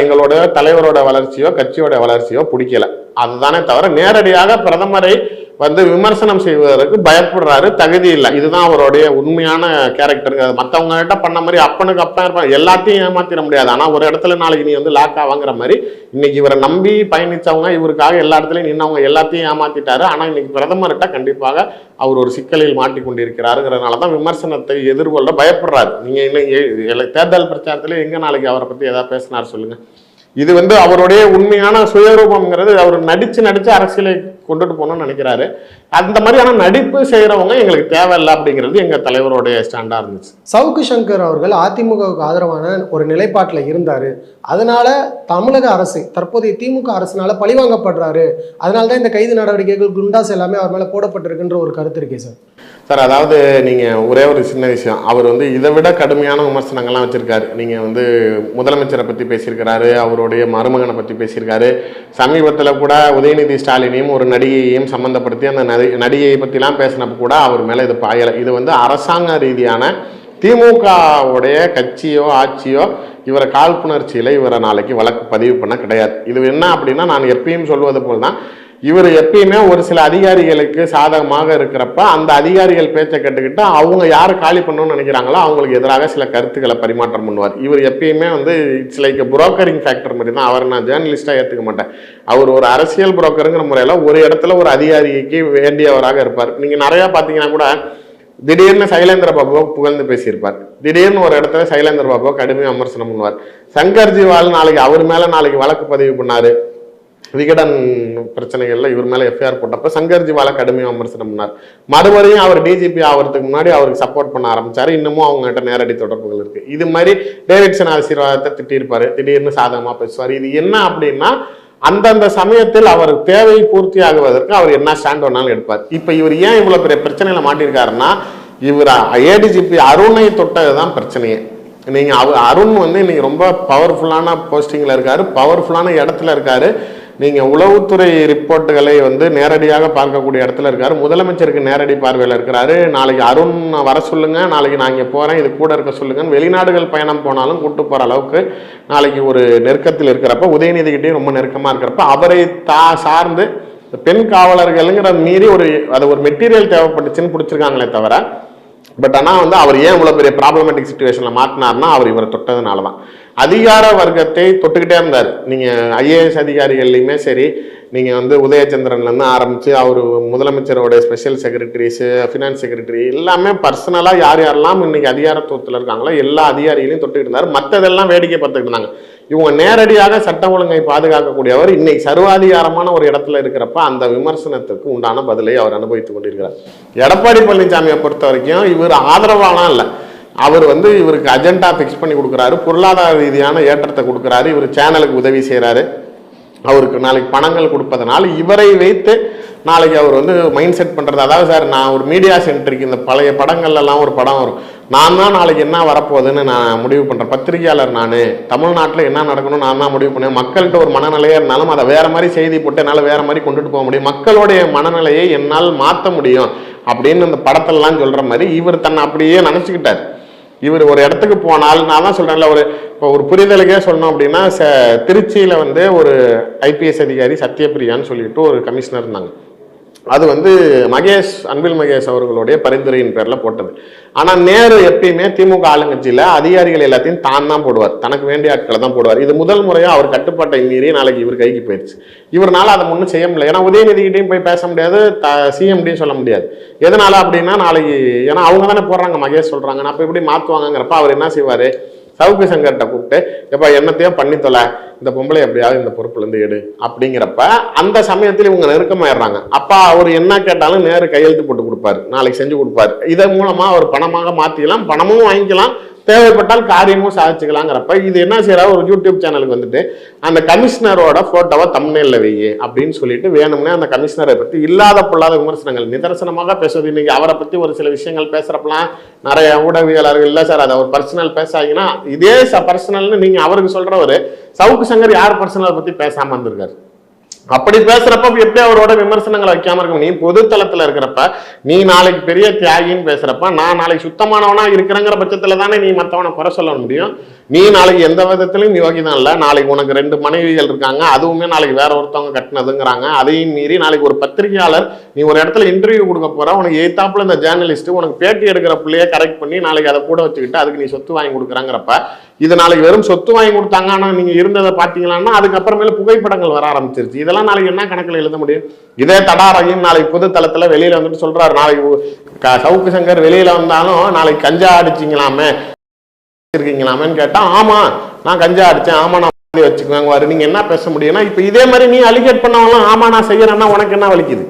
எங்களோட தலைவரோட வளர்ச்சியோ கட்சியோட வளர்ச்சியோ பிடிக்கல. அதுதானே தவிர நேரடியாக பிரதமரை வந்து விமர்சனம் செய்வதற்கு பயப்படுறாரு, தகுதி இல்லை. இதுதான் அவருடைய உண்மையான கேரக்டருங்க. மற்றவங்க கிட்ட பண்ண மாதிரி அப்பனுக்கு அப்பா இருப்பாங்க, எல்லாத்தையும் ஏமாத்திட முடியாது. ஆனா ஒரு இடத்துல நாளைக்கு நீ வந்து லாக்கா வாங்குற மாதிரி இன்னைக்கு இவரை நம்பி பயணிச்சவங்க, இவருக்காக எல்லா இடத்துலயும் நின்னவங்க எல்லாத்தையும் ஏமாத்திட்டாரு. ஆனா இன்னைக்கு பிரதமர்கிட்ட கண்டிப்பாக அவர் ஒரு சிக்கலில் மாட்டிக்கொண்டிருக்கிறாருங்கிறதுனாலதான் விமர்சனத்தை எதிர்கொள்ள பயப்படுறாரு. நீங்க தேர்தல் பிரச்சாரத்துல எங்க நாளைக்கு அவரை பத்தி ஏதாவது பேசினார் சொல்லுங்க. இது வந்து அவருடைய உண்மையான சுயரூபம்ங்கிறது அவர் நடிச்சு அரசியலை கொண்டுட்டு போகணும்னு நினைக்கிறாரு. அந்த மாதிரியான நடிப்பு செய்யறவங்க எங்களுக்கு தேவையில்லை அப்படிங்கிறது எங்க தலைவருடைய ஸ்டாண்டா இருந்துச்சு. சவுக்கு சங்கர் அவர்கள் அதிமுகவுக்கு ஆதரவான ஒரு நிலைப்பாட்டில் இருந்தாரு. அதனால தமிழக அரசு தற்போதைய திமுக அரசுனால பழிவாங்கப்படுறாரு. அதனாலதான் இந்த கைது நடவடிக்கைகள் குண்டாஸ் எல்லாமே அவர் மேல போடப்பட்டிருக்குன்ற ஒரு கருத்து இருக்கே சார். சார், அதாவது நீங்க ஒரே ஒரு சின்ன விஷயம், அவர் வந்து இதை விட கடுமையான விமர்சனங்கள்லாம் வச்சிருக்காரு. நீங்க வந்து முதலமைச்சரை பத்தி பேசியிருக்கிறாரு, அவருடைய மருமகனை பத்தி பேசியிருக்காரு. சமீபத்தில் கூட உதயநிதி ஸ்டாலினையும் ஒரு நடிகையையும் சம்பந்தப்படுத்தி அந்த நடிகையை பத்திலாம் பேசினப்ப கூட அவர் மேல இது பாயலை. இது வந்து அரசாங்க ரீதியான திமுகவுடைய கட்சியோ ஆட்சியோ இவரை காழ்ப்புணர்ச்சியில இவரை நாளைக்கு வழக்கு பதிவு பண்ண கிடையாது. இது என்ன அப்படின்னா, நான் எப்பயும் சொல்வது போல் தான், இவர் எப்பயுமே ஒரு சில அதிகாரிகளுக்கு சாதகமாக இருக்கிறப்ப அந்த அதிகாரிகள் பேச்சை கேட்டுக்கிட்டு அவங்க யார் காலி பண்ணணும்னு நினைக்கிறாங்களோ அவங்களுக்கு எதிராக சில கருத்துக்களை பரிமாற்றம் பண்ணுவார். இவர் எப்பயுமே வந்து இட்ஸ் லைக் புரோக்கரிங் ஃபேக்டர் மாதிரி தான். அவர் நான் ஜேர்னலிஸ்டாக ஏற்றுக்க மாட்டேன். அவர் ஒரு அரசியல் புரோக்கருங்கிற முறையில் ஒரு இடத்துல ஒரு அதிகாரிக்கு வேண்டியவராக இருப்பார். நீங்கள் நிறையா பார்த்தீங்கன்னா கூட திடீர்னு சைலேந்திர பாபுவை புகழ்ந்து பேசியிருப்பார். திடீர்னு ஒரு இடத்துல சைலேந்திர பாபுவை கடுமையாக விமர்சனம் பண்ணுவார். சங்கர் ஜிவால் நாளைக்கு அவர் மேலே நாளைக்கு வழக்கு பதிவு பண்ணார். விகடன் பிரச்சனைகள்ல இவர் மேல எஃப்ஐஆர் போட்டப்ப சங்கர் ஜிவால கடுமையாக விமர்சனம் பண்ணார். மறுபடியும் அவர் டிஜிபி ஆகிறதுக்கு முன்னாடி அவருக்கு சப்போர்ட் பண்ண ஆரம்பிச்சாரு. இன்னமும் அவங்க கிட்ட நேரடி தொடர்புகள் இருக்கு. இது மாதிரி டேவிட்சன் ஆசீர்வாதத்தை திட்டிருப்பாரு, திடீர்னு சாதகமா பேசுவார். இது என்ன அப்படின்னா, அந்தந்த சமயத்தில் அவர் தேவை பூர்த்தி ஆகுவதற்கு அவர் என்ன ஸ்டாண்ட் வேணாலும் எடுப்பார். இப்ப இவர் ஏன் இவ்வளவு பெரிய பிரச்சனையில மாட்டிருக்காருன்னா, இவர் ஏடிஜிபி அருணை தொட்டதுதான் பிரச்சனையே. நீங்க அருண் வந்து இன்னைக்கு ரொம்ப பவர்ஃபுல்லான போஸ்டிங்ல இருக்காரு, பவர்ஃபுல்லான இடத்துல இருக்காரு. நீங்க உளவுத்துறை ரிப்போர்ட்டுகளை வந்து நேரடியாக பார்க்கக்கூடிய இடத்துல இருக்காரு, முதலமைச்சருக்கு நேரடி பார்வையில் இருக்கிறாரு. நாளைக்கு அருண் வர சொல்லுங்க, நாளைக்கு நான் இங்கே போறேன், இது கூட இருக்க சொல்லுங்கன்னு வெளிநாடுகள் பயணம் போனாலும் கூட்டு போற அளவுக்கு நாளைக்கு ஒரு நெருக்கத்தில் இருக்கிறப்ப, உதயநிதிக்கிட்டே ரொம்ப நெருக்கமா இருக்கிறப்ப அவரை சார்ந்து பெண் காவலர்களுங்கிற மீறி அது ஒரு மெட்டீரியல் தேவைப்பட்டுச்சுன்னு பிடிச்சிருக்காங்களே தவிர, பட் ஆனால் வந்து அவர் ஏன் இவ்வளோ பெரிய ப்ராப்ளமேட்டிக் சுச்சுவேஷனில் மாட்டினார்னா அவர் இவரை தொட்டதுனால தான். அதிகார வர்க்கத்தை தொட்டுக்கிட்டே இருந்தார். நீங்கள் ஐஏஎஸ் அதிகாரிகள்லையுமே சரி, நீங்கள் வந்து உதயச்சந்திரன்லேருந்து ஆரம்பித்து அவர் முதலமைச்சரோட ஸ்பெஷல் செக்ரட்டரிஸு, ஃபினான்ஸ் செக்ரட்டரி எல்லாமே பர்சனலாக யார் யாரெல்லாம் இன்னைக்கு அதிகாரத்துவத்தில் இருக்காங்களோ எல்லா அதிகாரிகளையும் தொட்டுக்கிட்டு இருந்தார். மற்றதெல்லாம் வேடிக்கை பார்த்துக்கிட்டு இருந்தாங்க. இவங்க நேரடியாக சட்டம் ஒழுங்கை பாதுகாக்கக்கூடியவர் இன்னைக்கு சர்வாதிகாரமான ஒரு இடத்துல இருக்கிறப்ப அந்த விமர்சனத்துக்கு உண்டான பதிலை அவர் அனுபவித்துக் கொண்டிருக்கிறார். எடப்பாடி பழனிசாமியை பொறுத்த வரைக்கும் இவர் ஆதரவாலாம் இல்லை, அவர் வந்து இவருக்கு அஜெண்டா ஃபிக்ஸ் பண்ணி கொடுக்குறாரு, பொருளாதார ரீதியான ஏற்றத்தை கொடுக்குறாரு, இவர் சேனலுக்கு உதவி செய்கிறாரு, அவருக்கு நாளைக்கு பணங்கள் கொடுப்பதனால் இவரை வைத்து நாளைக்கு அவர் வந்து மைண்ட் செட் பண்ணுறது. அதாவது சார், நான் ஒரு மீடியா சென்ட்ரிக்கு இந்த பழைய படங்கள்லாம் ஒரு படம் வரும், நான் தான் நாளைக்கு என்ன வரப்போகுதுன்னு நான் முடிவு பண்ணுறேன், பத்திரிகையாளர் நான், தமிழ்நாட்டில் என்ன நடக்கணும் நான் தான் முடிவு பண்ணேன், மக்கள்கிட்ட ஒரு மனநிலையாக இருந்தாலும் அதை வேற மாதிரி செய்தி போட்டு என்னால் வேற மாதிரி கொண்டுட்டு போக முடியும், மக்களுடைய மனநிலையை என்னால் மாற்ற முடியும் அப்படின்னு இந்த படத்திலலாம் சொல்கிற மாதிரி இவர் தன்னை அப்படியே நினச்சிக்கிட்டார். இவர் ஒரு இடத்துக்கு போனால், நான் தான் சொல்கிறேன்ல, இப்போ ஒரு புரிதலுக்கே சொல்லணும் அப்படின்னா, திருச்சியில் வந்து ஒரு ஐபிஎஸ் அதிகாரி சத்யபிரியான்னு சொல்லிட்டு ஒரு கமிஷனர் இருந்தாங்க. அது வந்து அன்பில் மகேஷ் அவர்களுடைய பரிந்துரையின் பேரில் போட்டது. ஆனால் நேரு எப்பயுமே திமுக ஆளுங்கட்சியில் அதிகாரிகள் எல்லாத்தையும் தான் போடுவார், தனக்கு வேண்டிய ஆட்களை தான் போடுவார். இது முதல் முறையாக அவர் கட்டுப்பாட்டை மீறி நாளைக்கு இவர் கைக்கு போயிடுச்சு. இவரால் அதை முன்னும் செய்ய முடியல. ஏன்னா உதயநிதிக்கிட்டையும் போய் பேச முடியாது, சிஎம்டியும் சொல்ல முடியாது. எதனால அப்படின்னா, நாளைக்கு ஏன்னா அவங்க தானே போடுறாங்க, மகேஷ் சொல்கிறாங்க, நான் அப்போ எப்படி மாற்றுவாங்கிறப்ப அவர் என்ன செய்வார், சவுக்கு சங்கர்கிட்ட கூப்பிட்டு எப்போ என்னத்தையும் பண்ணி தொலை, இந்த பொம்பளை எப்படியாவது இந்த பொறுப்புலேருந்து எடு அப்படிங்கிறப்ப அந்த சமயத்தில் இவங்க நெருக்கமாயிடுறாங்க. அப்பா அவர் என்ன கேட்டாலும் நேரு கையெழுத்து போட்டு கொடுப்பாரு, நாளைக்கு செஞ்சு கொடுப்பாரு. இதன் மூலமா அவர் பணமாக மாற்றிக்கலாம், பணமும் வாங்கிக்கலாம், தேவைப்பட்டால் காரியமும் சாதிச்சுக்கலாங்கிறப்ப இது என்ன செய்யறா, ஒரு யூடியூப் சேனலுக்கு வந்துட்டு அந்த கமிஷனரோட போட்டோவை தம்ப்நெயில்ல வையே அப்படின்னு சொல்லிட்டு வேணும்னே அந்த கமிஷனரை பற்றி இல்லாத பொல்லாத விமர்சனங்கள் நிதர்சனமாக பேசுவது. இன்னைக்கு அவரை பற்றி ஒரு சில விஷயங்கள் பேசுறப்பலாம் நிறைய ஊடகவியலாளர்கள் இல்லை சார், அதை அவர் பர்சனல் பேசாங்கன்னா, இதே பர்சனல்னு நீங்க அவருக்கு சொல்றவரு சவுக்கு சங்கர் யார் பர்சனல் பத்தி பேசாம இருந்திருக்காரு. அப்படி பேசுறப்ப எப்படி அவரோட விமர்சனங்களை வைக்காம இருக்கும்? நீ பொது தளத்துல இருக்கிறப்ப, நீ நாளைக்கு பெரிய தியாகின்னு பேசுறப்ப, நான் நாளைக்கு சுத்தமானவனா இருக்கிறங்கிற பட்சத்துல தானே நீ மற்றவனை குறை சொல்ல முடியும். நீ நாளைக்கு எந்த விதத்திலையும் யோகிதான் இல்லை, நாளைக்கு உனக்கு 2 மனைவிகள் இருக்காங்க, அதுவுமே நாளைக்கு வேற ஒருத்தவங்க கட்டினதுங்கிறாங்க. அதையும் மீறி நாளைக்கு ஒரு பத்திரிகையாளர், நீ ஒரு இடத்துல இன்டர்வியூ கொடுக்க போற, உனக்கு எய்தாப்புல இந்த ஜேர்னலிஸ்ட் உனக்கு பேட்டி எடுக்கிற பிள்ளைய கரெக்ட் பண்ணி நாளைக்கு அதை கூட வச்சுக்கிட்டு அதுக்கு நீ சொத்து வாங்கி கொடுக்குறாங்கிறப்ப, இது நாளைக்கு வெறும் சொத்து வாங்கி கொடுத்தாங்க, ஆனா நீங்க இருந்ததை பாத்தீங்களான்னா அதுக்கப்புறமேல புகைப்படங்கள் வர ஆரம்பிச்சிருச்சு. இதெல்லாம் நாளைக்கு என்ன கணக்கில் எழுத முடியும்? இதே தடாரையும் நாளைக்கு பொது தளத்துல வெளியில வந்துட்டு சொல்றாரு, நாளைக்கு சவுக்கு சங்கர் வெளியில வந்தாலும் நாளைக்கு கஞ்சா அடிச்சிங்களாமே இருக்கீங்களாமேன்னு கேட்டா, ஆமா நான் கஞ்சா அடிச்சேன், ஆமா நான் வச்சுக்குவாங்க, நீங்க என்ன பேச முடியும்னா, இப்ப இதே மாதிரி நீ அலிகேட் பண்ணவங்களும் ஆமா நான் செய்யறேன்னா உனக்கு என்ன வலிக்குது?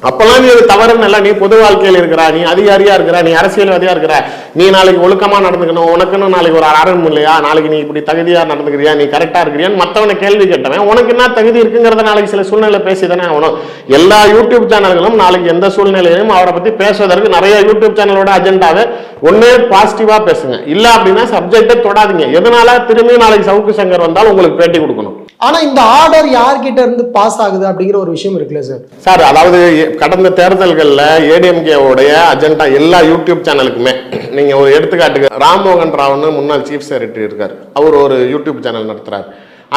அப்பெல்லாம் நீ தவறுன்னு இல்லை, நீ பொது வாழ்க்கையில் இருக்கிற, நீ அதிகாரியா இருக்கிற, நீ அரசியல்வாதியா இருக்கிற, நீ நாளைக்கு ஒழுக்கமா நடந்துக்கணும், உனக்குன்னு நாளைக்கு ஒரு அறம் இல்லையா, நாளைக்கு நீ இப்படி தகுதியா நடந்துக்கிறியா, நீ கரெக்டா இருக்கிறியான்னு மற்றவனை கேள்வி கேட்டவன் உனக்கு என்ன தகுதி இருக்குங்கிறத நாளைக்கு சில சூழ்நிலை பேசிதானே ஆகணும். எல்லா யூடியூப் சேனல்களும் நாளைக்கு எந்த சூழ்நிலையிலும் அவரை பத்தி பேசுவதற்கு நிறைய யூடியூப் சேனலோட அஜெண்டாவை ஒன்னே பாசிட்டிவா பேசுங்க, இல்ல அப்படின்னா சப்ஜெக்டை தொடாதீங்க. எதனால திரும்பி நாளைக்கு சவுக்கு சங்கர் வந்தாலும் உங்களுக்கு பேட்டி கொடுக்கணும். ஆனா இந்த ஆர்டர் யார்கிட்ட இருந்து பாஸ் ஆகுது அப்படிங்கிற ஒரு விஷயம் இருக்குல்ல சார்? சார், அதாவது கடந்த தேர்தல்கள்ல ஏடிஎம்கேவுடைய அஜெண்டா எல்லா யூடியூப் சேனலுக்குமே, நீங்க ஒரு எடுத்துக்காட்டுக்கு ராம்மோகன் ராவ்னு முன்னாள் சீஃப் செக்ரட்டரி இருக்காரு, அவர் ஒரு யூடியூப் சேனல் நடத்துறாரு.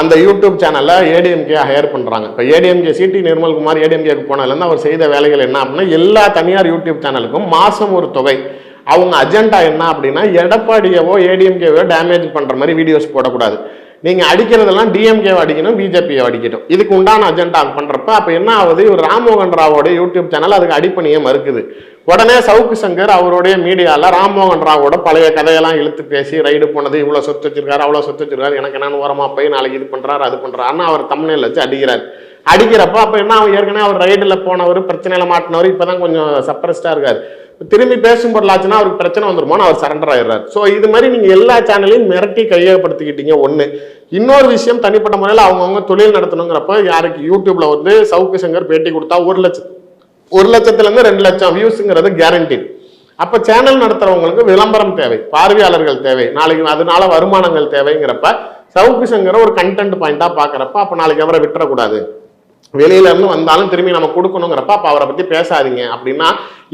அந்த யூடியூப் சேனல்ல ஏடிஎம்கே ஹையர் பண்றாங்க. இப்போ ஏடிஎம்கே சிடி நிர்மல்குமார் ஏடிஎம்கேக்கு போனதுலேருந்து அவர் செய்த வேலைகள் என்ன அப்படின்னா, எல்லா தனியார் யூடியூப் சேனலுக்கும் மாசம் ஒரு தொகை, அவங்க அஜெண்டா என்ன அப்படின்னா, எடப்பாடியவோ ஏடிஎம்கேவோ டேமேஜ் பண்ற மாதிரி வீடியோஸ் போடக்கூடாது, நீங்க அடிக்கிறதெல்லாம் டிஎம்கேவை அடிக்கணும், பிஜேபியை அடிக்கணும், இதுக்கு உண்டான அஜெண்டா பண்றப்ப அப்ப என்ன ஆகுது, இவர் ராம்மோகன் ராவோட யூடியூப் சேனல் அதுக்கு அடிப்பணியே மறுக்குது. உடனே சவுக்கு சங்கர் அவருடைய மீடியால ராம்மோகன் ராவோட பழைய கதையெல்லாம் இழுத்து பேசி, ரைடு போனது, இவ்வளவு சொத்து வச்சிருக்காரு, அவ்வளவு சொத்து வச்சிருக்காரு, எனக்கு என்னன்னு ஓரமா போய் நாளைக்கு இது பண்றாரு அது பண்றாருன்னு அவர் தம்ப்நெயில் வச்சு அடிக்கிறப்ப அப்ப என்ன, அவர் ஏற்கனவே அவர் ரைடுல போனவர், பிரச்சனையில மாட்டினவர், இப்பதான் கொஞ்சம் சப்ரஸ்டா இருக்காரு, திரும்பி பேசும் பொருளாச்சுன்னா அவருக்கு பிரச்சனை வந்துருமோன்னு அவர் சரண்டர் ஆயிடுறாரு. ஸோ இது மாதிரி நீங்க எல்லா சேனலையும் மிரட்டி கையகப்படுத்திக்கிட்டீங்க. ஒண்ணு. இன்னொரு விஷயம், தனிப்பட்ட முறையில் அவங்கவுங்க தொழில் நடத்தணுங்கிறப்ப, யாருக்கு யூடியூப்ல வந்து சவுக்கு சங்கர் பேட்டி கொடுத்தா 1 லட்சத்துல இருந்து 2 லட்சம் வியூஸுங்கிறது கேரண்டி. அப்போ சேனல் நடத்துறவங்களுக்கு விளம்பரம் தேவை, பார்வையாளர்கள் தேவை, நாளைக்கு அதனால வருமானங்கள் தேவைங்கிறப்ப சவுக்கு சங்கரை ஒரு கண்டென்ட் பாயிண்டா பாக்குறப்ப அப்ப நாளைக்கு அவரை விட்டுறக்கூடாது, வெளியில இருந்து வந்தாலும் திரும்பி நம்ம கொடுக்கணுங்கிறப்ப அப்ப அவரை பத்தி பேசாதீங்க அப்படின்னா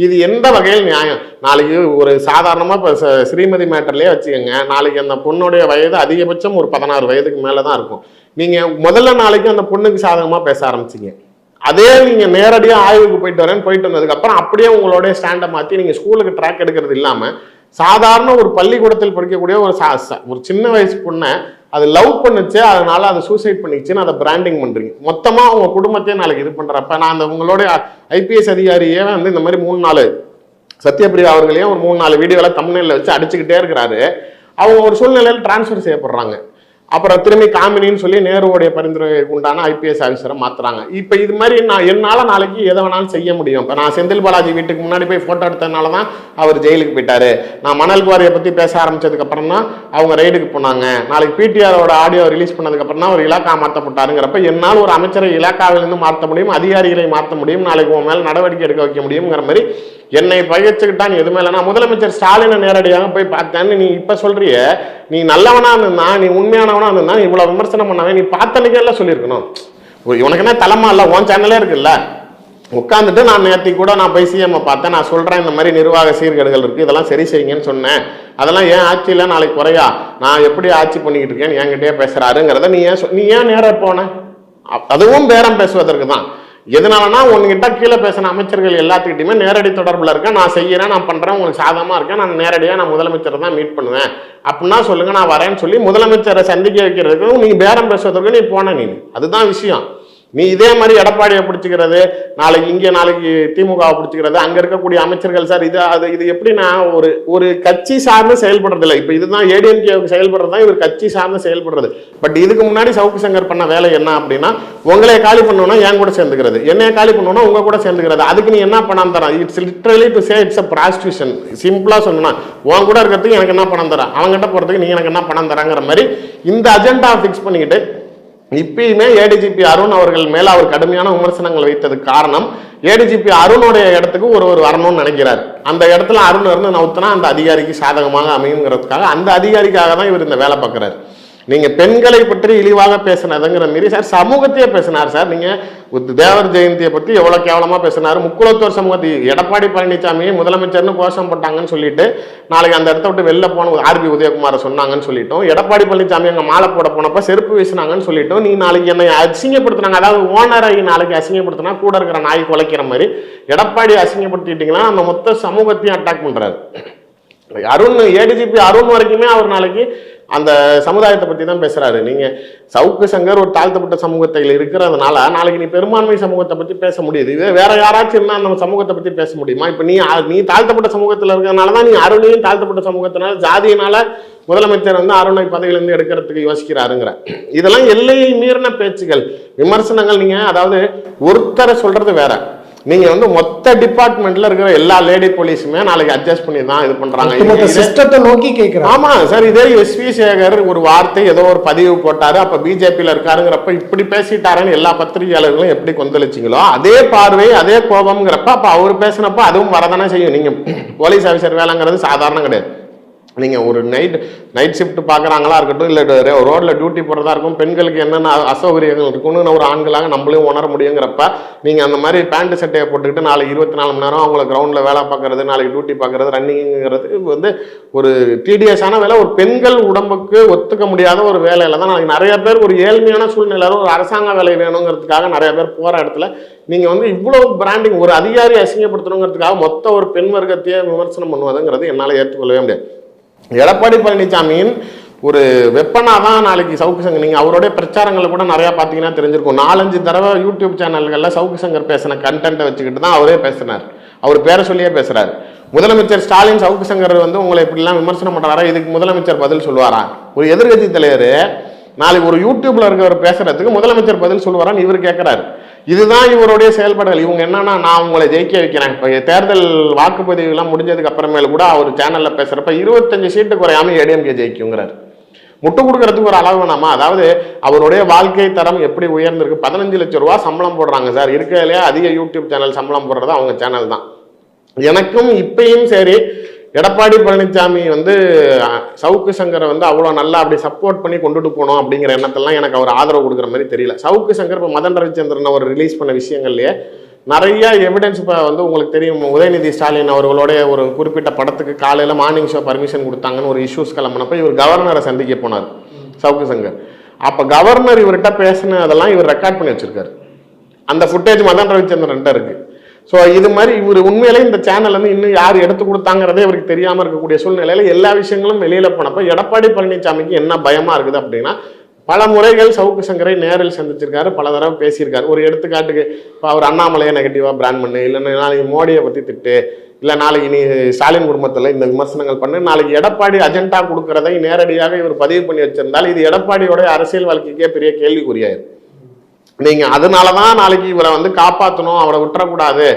இது எந்த வகையில் நியாயம்? நாளைக்கு ஒரு சாதாரணமா இப்ப ஸ்ரீமதி மேட்டர்லயே வச்சுக்கோங்க, நாளைக்கு அந்த பொண்ணுடைய வயது அதிகபட்சம் ஒரு 16 வயதுக்கு மேலதான் இருக்கும். நீங்க முதல்ல நாளைக்கு அந்த பொண்ணுக்கு சாதகமா பேச ஆரம்பிச்சிங்க, அதே நீங்க நேரடியாக ஆய்வுக்கு போயிட்டு வந்ததுக்கு அப்புறம் அப்படியே உங்களுடைய ஸ்டாண்டை மாத்தி நீங்க ஸ்கூலுக்கு ட்ராக் எடுக்கிறது இல்லாம சாதாரண ஒரு பள்ளிக்கூடத்தில் படிக்கக்கூடிய ஒரு சின்ன வயசு பொண்ணை அது லவ் பண்ணுச்சு, அதனால அதை சூசைட் பண்ணிச்சுன்னு அதை பிராண்டிங் பண்றீங்க. மொத்தமா உங்க குடும்பத்தையே நாளைக்கு இது பண்றப்ப நான் அந்த உங்களுடைய ஐபிஎஸ் அதிகாரியே வந்து இந்த மாதிரி 3-4 சத்யபிரியா அவர்களையும் ஒரு 3-4 வீடியோல தம்ப்நெயில்ல வச்சு அடிச்சுக்கிட்டே இருக்கிறாரு. அவங்க ஒரு சூழ்நிலையில் டிரான்ஸ்ஃபர் செய்யப்படுறாங்க. அப்புறம் திரும்பி காமினின்னு சொல்லி நேருவோடைய பரிந்துரை உண்டான ஐபிஎஸ் ஆஃபீஸரை மாத்துறாங்க. இப்போ இது மாதிரி என்னால நாளைக்கு எதை வேணாலும் செய்ய முடியும். இப்போ நான் செந்தில் பாலாஜி வீட்டுக்கு முன்னாடி போய் போட்டோ எடுத்ததுனால தான் அவர் ஜெயிலுக்கு போயிட்டாரு. நான் மணல் குவாரியை பத்தி பேச ஆரம்பிச்சதுக்கு அப்புறம் தான் அவங்க ரைடுக்கு போனாங்க. நாளைக்கு பிடிஆரோட ஆடியோ ரிலீஸ் பண்ணதுக்கு அப்புறம் தான் ஒரு இலாக்கா மாற்றப்பட்டாருங்கிறப்ப என்னால் ஒரு அமைச்சரை இலாக்காவிலிருந்து மாற்ற முடியும், அதிகாரிகளை மாற்ற முடியும், நாளைக்கு உன் மேல நடவடிக்கை எடுக்க வைக்க முடியுங்கிற மாதிரி என்னை பகிர்ச்சுக்கிட்டா நீ எதுவுமே இல்லை. நான் முதலமைச்சர் ஸ்டாலினை நேரடியாக போய் பார்த்தேன்னு நீ இப்ப சொல்றிய, நீ நல்லவனா இருந்தா, நீ உண்மையானவனா இருந்தா, நீ இவ்வளவு விமர்சனம் பண்ணவே நீ பார்த்தன்னைக்கே எல்லாம் சொல்லியிருக்கணும். உனக்கு என்ன தலைமா இல்லை, உன் சேனலே இருக்குல்ல, உட்காந்துட்டு நான் நேற்று கூட நான் போய் சிஎம் பார்த்தேன், நான் சொல்றேன் இந்த மாதிரி நிர்வாக சீர்கேடுகள் இருக்கு, இதெல்லாம் சரி செய்யுங்கன்னு சொன்னேன். அதெல்லாம் ஏன் ஆட்சியில் நாளைக்கு குறையா, நான் எப்படி ஆட்சி பண்ணிக்கிட்டு இருக்கேன்னு என்கிட்டயே பேசுறாருங்கிறத நீ ஏன் நேர போன? அதுவும் பேரம் பேசுவதற்கு தான். எதனாலனா உங்ககிட்ட கீழே பேசின அமைச்சர்கள் எல்லாத்துக்கிட்டையுமே நேரடி தொடர்புல இருக்கேன், நான் செய்யறேன், நான் பண்றேன், உங்களுக்கு சாதகமா இருக்கேன், நான் நேரடியாக நான் முதலமைச்சரை தான் மீட் பண்ணுவேன் அப்படின்னா சொல்லுங்க, நான் வரேன்னு சொல்லி முதலமைச்சரை சந்திக்க வைக்கிறதுக்கு நீ பேரம் பேசுவதற்கு நீ போன. நீ அதுதான் விஷயம். நீ இதே மாதிரி எடப்பாடியை பிடிச்சிக்கிறது, நாளைக்கு இங்கே நாளைக்கு திமுகவை பிடிச்சிக்கிறது, அங்க இருக்கக்கூடிய அமைச்சர்கள் சார் இது எப்படின்னா ஒரு கட்சி சார்ந்து செயல்படுறது இல்லை. இப்ப இதுதான் ஏடிஎம்கேவுக்கு செயல்படுறது தான் இவர் கட்சி சார்ந்து செயல்படுறது. பட் இதுக்கு முன்னாடி சவுக்கு சங்கர் பண்ண வேலை என்ன அப்படின்னா, உங்களை காலி பண்ணணும்னா என் கூட சேர்ந்துக்கிறது, என்னைய காலி பண்ணணும்னா உங்க கூட சேர்ந்துக்கிறது. அதுக்கு நீ என்ன பணம் தர? It's literally to say it's a prostitution. சிம்பிளா சொன்னா உன் கூட இருக்கிறதுக்கு எனக்கு என்ன பணம் தர, அவங்ககிட்ட போறதுக்கு நீ எனக்கு என்ன பணம் தராங்கிற மாதிரி இந்த அஜெண்டா ஃபிக்ஸ் பண்ணிக்கிட்டு இப்பயுமே ஏடிஜிபி அருண் அவர்கள் மேல அவர் கடுமையான விமர்சனங்கள் வைத்ததுக்கு காரணம், ஏடிஜிபி அருணுடைய இடத்துக்கு ஒரு வரணும்னு நினைக்கிறார். அந்த இடத்துல அருண் இருந்து நவுத்தினா அந்த அதிகாரிக்கு சாதகமாக அமையுங்கிறதுக்காக அந்த அதிகாரிக்காக தான் இவர் இந்த வேலை பார்க்கிறார். நீங்க பெண்களை பற்றி இழிவாக பேசினதுங்கிற மாரி சார் சமூகத்தையே பேசினார் சார். நீங்க தேவர் ஜெயந்தியை பத்தி எவ்வளவு கேவலமா பேசினாரு. முக்குலத்தோர் சமூகத்தை எடப்பாடி பழனிசாமியை முதலமைச்சர்னு கோஷம் போட்டாங்கன்னு சொல்லிட்டு நாளைக்கு அந்த இடத்த விட்டு வெளில போன ஆர்பி உதயகுமாரை சொன்னாங்கன்னு சொல்லிட்டோம். எடப்பாடி பழனிசாமி அங்க மாலை போட போனப்ப செருப்பு வீசினாங்கன்னு சொல்லிட்டோம். நீ நாளைக்கு என்னை அசிங்கப்படுத்தினாங்க, அதாவது ஓனராகி நாளைக்கு அசிங்கப்படுத்தினா கூட இருக்கிற நாய் குலைக்கிற மாதிரி எடப்பாடி அசிங்கப்படுத்திட்டீங்கன்னா அந்த மொத்த சமூகத்தையும் அட்டாக் பண்றாரு. அருண் ஏடிஜிபி அருண் வரைக்குமே அவர் நாளைக்கு அந்த சமுதாயத்தை பத்தி தான் பேசுறாரு. நீங்க சவுக்கு சங்கர் ஒரு தாழ்த்தப்பட்ட சமூகத்தில் இருக்கிறதுனால நாளைக்கு நீ பெரும்பான்மை சமூகத்தை பத்தி பேச முடியுது. இதே வேற யாராச்சும் இருந்தா அந்த சமூகத்தை பத்தி பேச முடியுமா? இப்ப நீ தாழ்த்தப்பட்ட சமூகத்தில் இருக்கிறதுனாலதான் நீ அருணையும் தாழ்த்தப்பட்ட சமூகத்தினால ஜாதியினால முதலமைச்சர் வந்து அருணை பதவியிலிருந்து எடுக்கிறதுக்கு யோசிக்கிறாருங்கிற இதெல்லாம் எல்லையை மீறின பேச்சுகள், விமர்சனங்கள். நீங்க அதாவது ஒருத்தரை சொல்றது வேற, நீங்க வந்து மொத்த டிபார்ட்மெண்ட்ல இருக்கிற எல்லா லேடி போலீஸுமே நாளைக்கு அட்ஜஸ்ட் பண்ணி தான் இது பண்றாங்க. சிஸ்டத்தை நோக்கி கேட்கிறேன். ஆமா சார், இதே எஸ்வி சேகர் ஒரு வார்த்தை ஏதோ ஒரு பதிவு போட்டாரு, அப்ப பிஜேபியில இருக்காருங்கிறப்ப இப்படி பேசிட்டாருன்னு எல்லா பத்திரிகையாளர்களும் எப்படி கொந்தளிச்சிங்களோ அதே பார்வை அதே கோபம்ங்கிறப்ப அப்ப அவர் பேசினப்ப அதுவும் வரதானே செய்யும். நீங்க போலீஸ் ஆஃபீஸர் வேலைங்கிறது சாதாரணம் கிடையாது. நீங்க ஒரு நைட் ஷிஃப்ட் பாக்குறாங்களா இருக்கட்டும், இல்ல ரோட்ல டியூட்டி போறதா இருக்கும், பெண்களுக்கு என்னென்ன அசௌகரியங்கள் இருக்குன்னு ஒரு ஆண்களாக நம்மளும் உணர முடியுங்கிறப்ப நீங்க அந்த மாதிரி பேண்ட் சட்டையை போட்டுக்கிட்டு நாளைக்கு 24 மணி நேரம் அவங்கள கிரவுண்ட்ல வேலை பார்க்கறது, நாளைக்கு டியூட்டி பார்க்கறது, ரன்னிங்கிறது வந்து ஒரு டிடிஎஸான வேலை. ஒரு பெண்கள் உடம்புக்கு ஒத்துக்க முடியாத ஒரு வேலையில தான் நாளைக்கு நிறைய பேர் ஒரு ஏழ்மையான சூழ்நிலையில ஒரு அரசாங்க வேலை வேணுங்கிறதுக்காக நிறைய பேர் போற இடத்துல நீங்க வந்து இவ்வளவு பிராண்டிங் ஒரு அதிகாரி அசிங்கப்படுத்தணுங்கிறதுக்காக மொத்த ஒரு பெண் வர்க்கத்தையே விமர்சனம் பண்ணுவதுங்கிறது என்னால ஏற்றுக்கொள்ளவே முடியாது. எடப்பாடி பழனிசாமியின் ஒரு வெப்பனா தான் நாளைக்கு சவுக்கு சங்கர். நீங்க அவருடைய பிரச்சாரங்களை கூட நிறைய பாத்தீங்கன்னா தெரிஞ்சிருக்கும். 4-5 தடவை யூடியூப் சேனல்கள்ல சவுக்கு சங்கர் பேசின கண்டென்ட்டை வச்சுக்கிட்டு தான் அவரே பேசினார். அவர் பேரை சொல்லியே பேசுறாரு. முதலமைச்சர் ஸ்டாலின் சவுக்கு சங்கர் வந்து உங்களை இப்படிலாம் விமர்சனம் பண்றாரா, இதுக்கு முதலமைச்சர் பதில் சொல்லுவாரா? ஒரு எதிர்கட்சி தலைவர் நாளைக்கு ஒரு யூடியூப்ல இருக்கிறவர் பேசுறதுக்கு முதலமைச்சர் பதில் சொல்லுவாரான்னு இவர் கேட்கிறாரு. இதுதான் இவருடைய செயல்பாடுகள். இவங்க என்னன்னா, நான் உங்களை ஜெயிக்க வைக்கிறேன். இப்போ தேர்தல் வாக்குப்பதிவு எல்லாம் முடிஞ்சதுக்கு அப்புறமேல கூட அவர் சேனல்ல பேசுறப்ப 25 சீட்டு குறையாம ஏடிஎம்கே ஜெயிக்குங்கிறார். முட்டு கொடுக்கறதுக்கு ஒரு அளவு வேணாமா? அதாவது அவருடைய வாழ்க்கை தரம் எப்படி உயர்ந்திருக்கு. 15 லட்சம் ரூபாய் சம்பளம் போடுறாங்க சார். இருக்கிறதுலே அதிக யூடியூப் சேனல் சம்பளம் போடுறது அவங்க சேனல் தான். எனக்கும் இப்பயும் சரி எடப்பாடி பழனிசாமி வந்து சவுக்கு சங்கரை வந்து அவ்வளோ நல்லா அப்படி சப்போர்ட் பண்ணி கொண்டுட்டு போனோம் அப்படிங்கிற எண்ணத்தெல்லாம் எனக்கு அவர் ஆதரவு கொடுக்குற மாதிரி தெரியல. சவுக்கு சங்கர் இப்போ மதன் ரவிச்சந்திரன் அவர் ரிலீஸ் பண்ண விஷயங்கள்லேயே நிறைய எவிடன்ஸ் இப்போ வந்து உங்களுக்கு தெரியும், உதயநிதி ஸ்டாலின் அவர்களோட ஒரு குறிப்பிட்ட படத்துக்கு காலையில் மார்னிங் ஷோ பர்மிஷன் கொடுத்தாங்கன்னு ஒரு இஷ்யூஸ் கிளம்பினப்போ இவர் கவர்னரை சந்திக்க போனார் சவுக்கு சங்கர். அப்போ கவர்னர் இவர்கிட்ட பேசினதெல்லாம் இவர் ரெக்கார்ட் பண்ணி வச்சிருக்காரு. அந்த ஃபுட்டேஜ் மதன் ரவிச்சந்திரன்ட்ட இருக்கு. ஸோ இது மாதிரி இவர் உண்மையிலே இந்த சேனல் வந்து இன்னும் யார் எடுத்து கொடுத்தாங்கிறதே இவருக்கு தெரியாமல் இருக்கக்கூடிய சூழ்நிலையில எல்லா விஷயங்களும் வெளியில போனப்போ எடப்பாடி பழனிசாமிக்கு என்ன பயமா இருக்குது அப்படின்னா, பல முறைகள் சவுக்கு சங்கரை நேரில் சந்திச்சிருக்காரு, பல தடவை பேசியிருக்காரு. ஒரு எடுத்துக்காட்டுக்கு இப்போ அவர் அண்ணாமலையை நெகட்டிவாக பிராண்ட் பண்ணு, இல்லைன்னா நாளைக்கு மோடியை பற்றி திட்டு, இல்லை நாளைக்கு நீ ஸ்டாலின் குடும்பத்தில் இந்த விமர்சனங்கள் பண்ணு, நாளைக்கு எடப்பாடி அஜெண்டா கொடுக்கறதை நேரடியாக இவர் பதிவு பண்ணி வச்சிருந்தால் இது எடப்பாடியோட அரசியல் வாழ்க்கைக்கே பெரிய கேள்விக்குறியாயிரு. நீங்க அதனாலதான் நாளைக்கு இவரை வந்து காப்பாற்றணும், அவரை விட்டுறக்கூடாது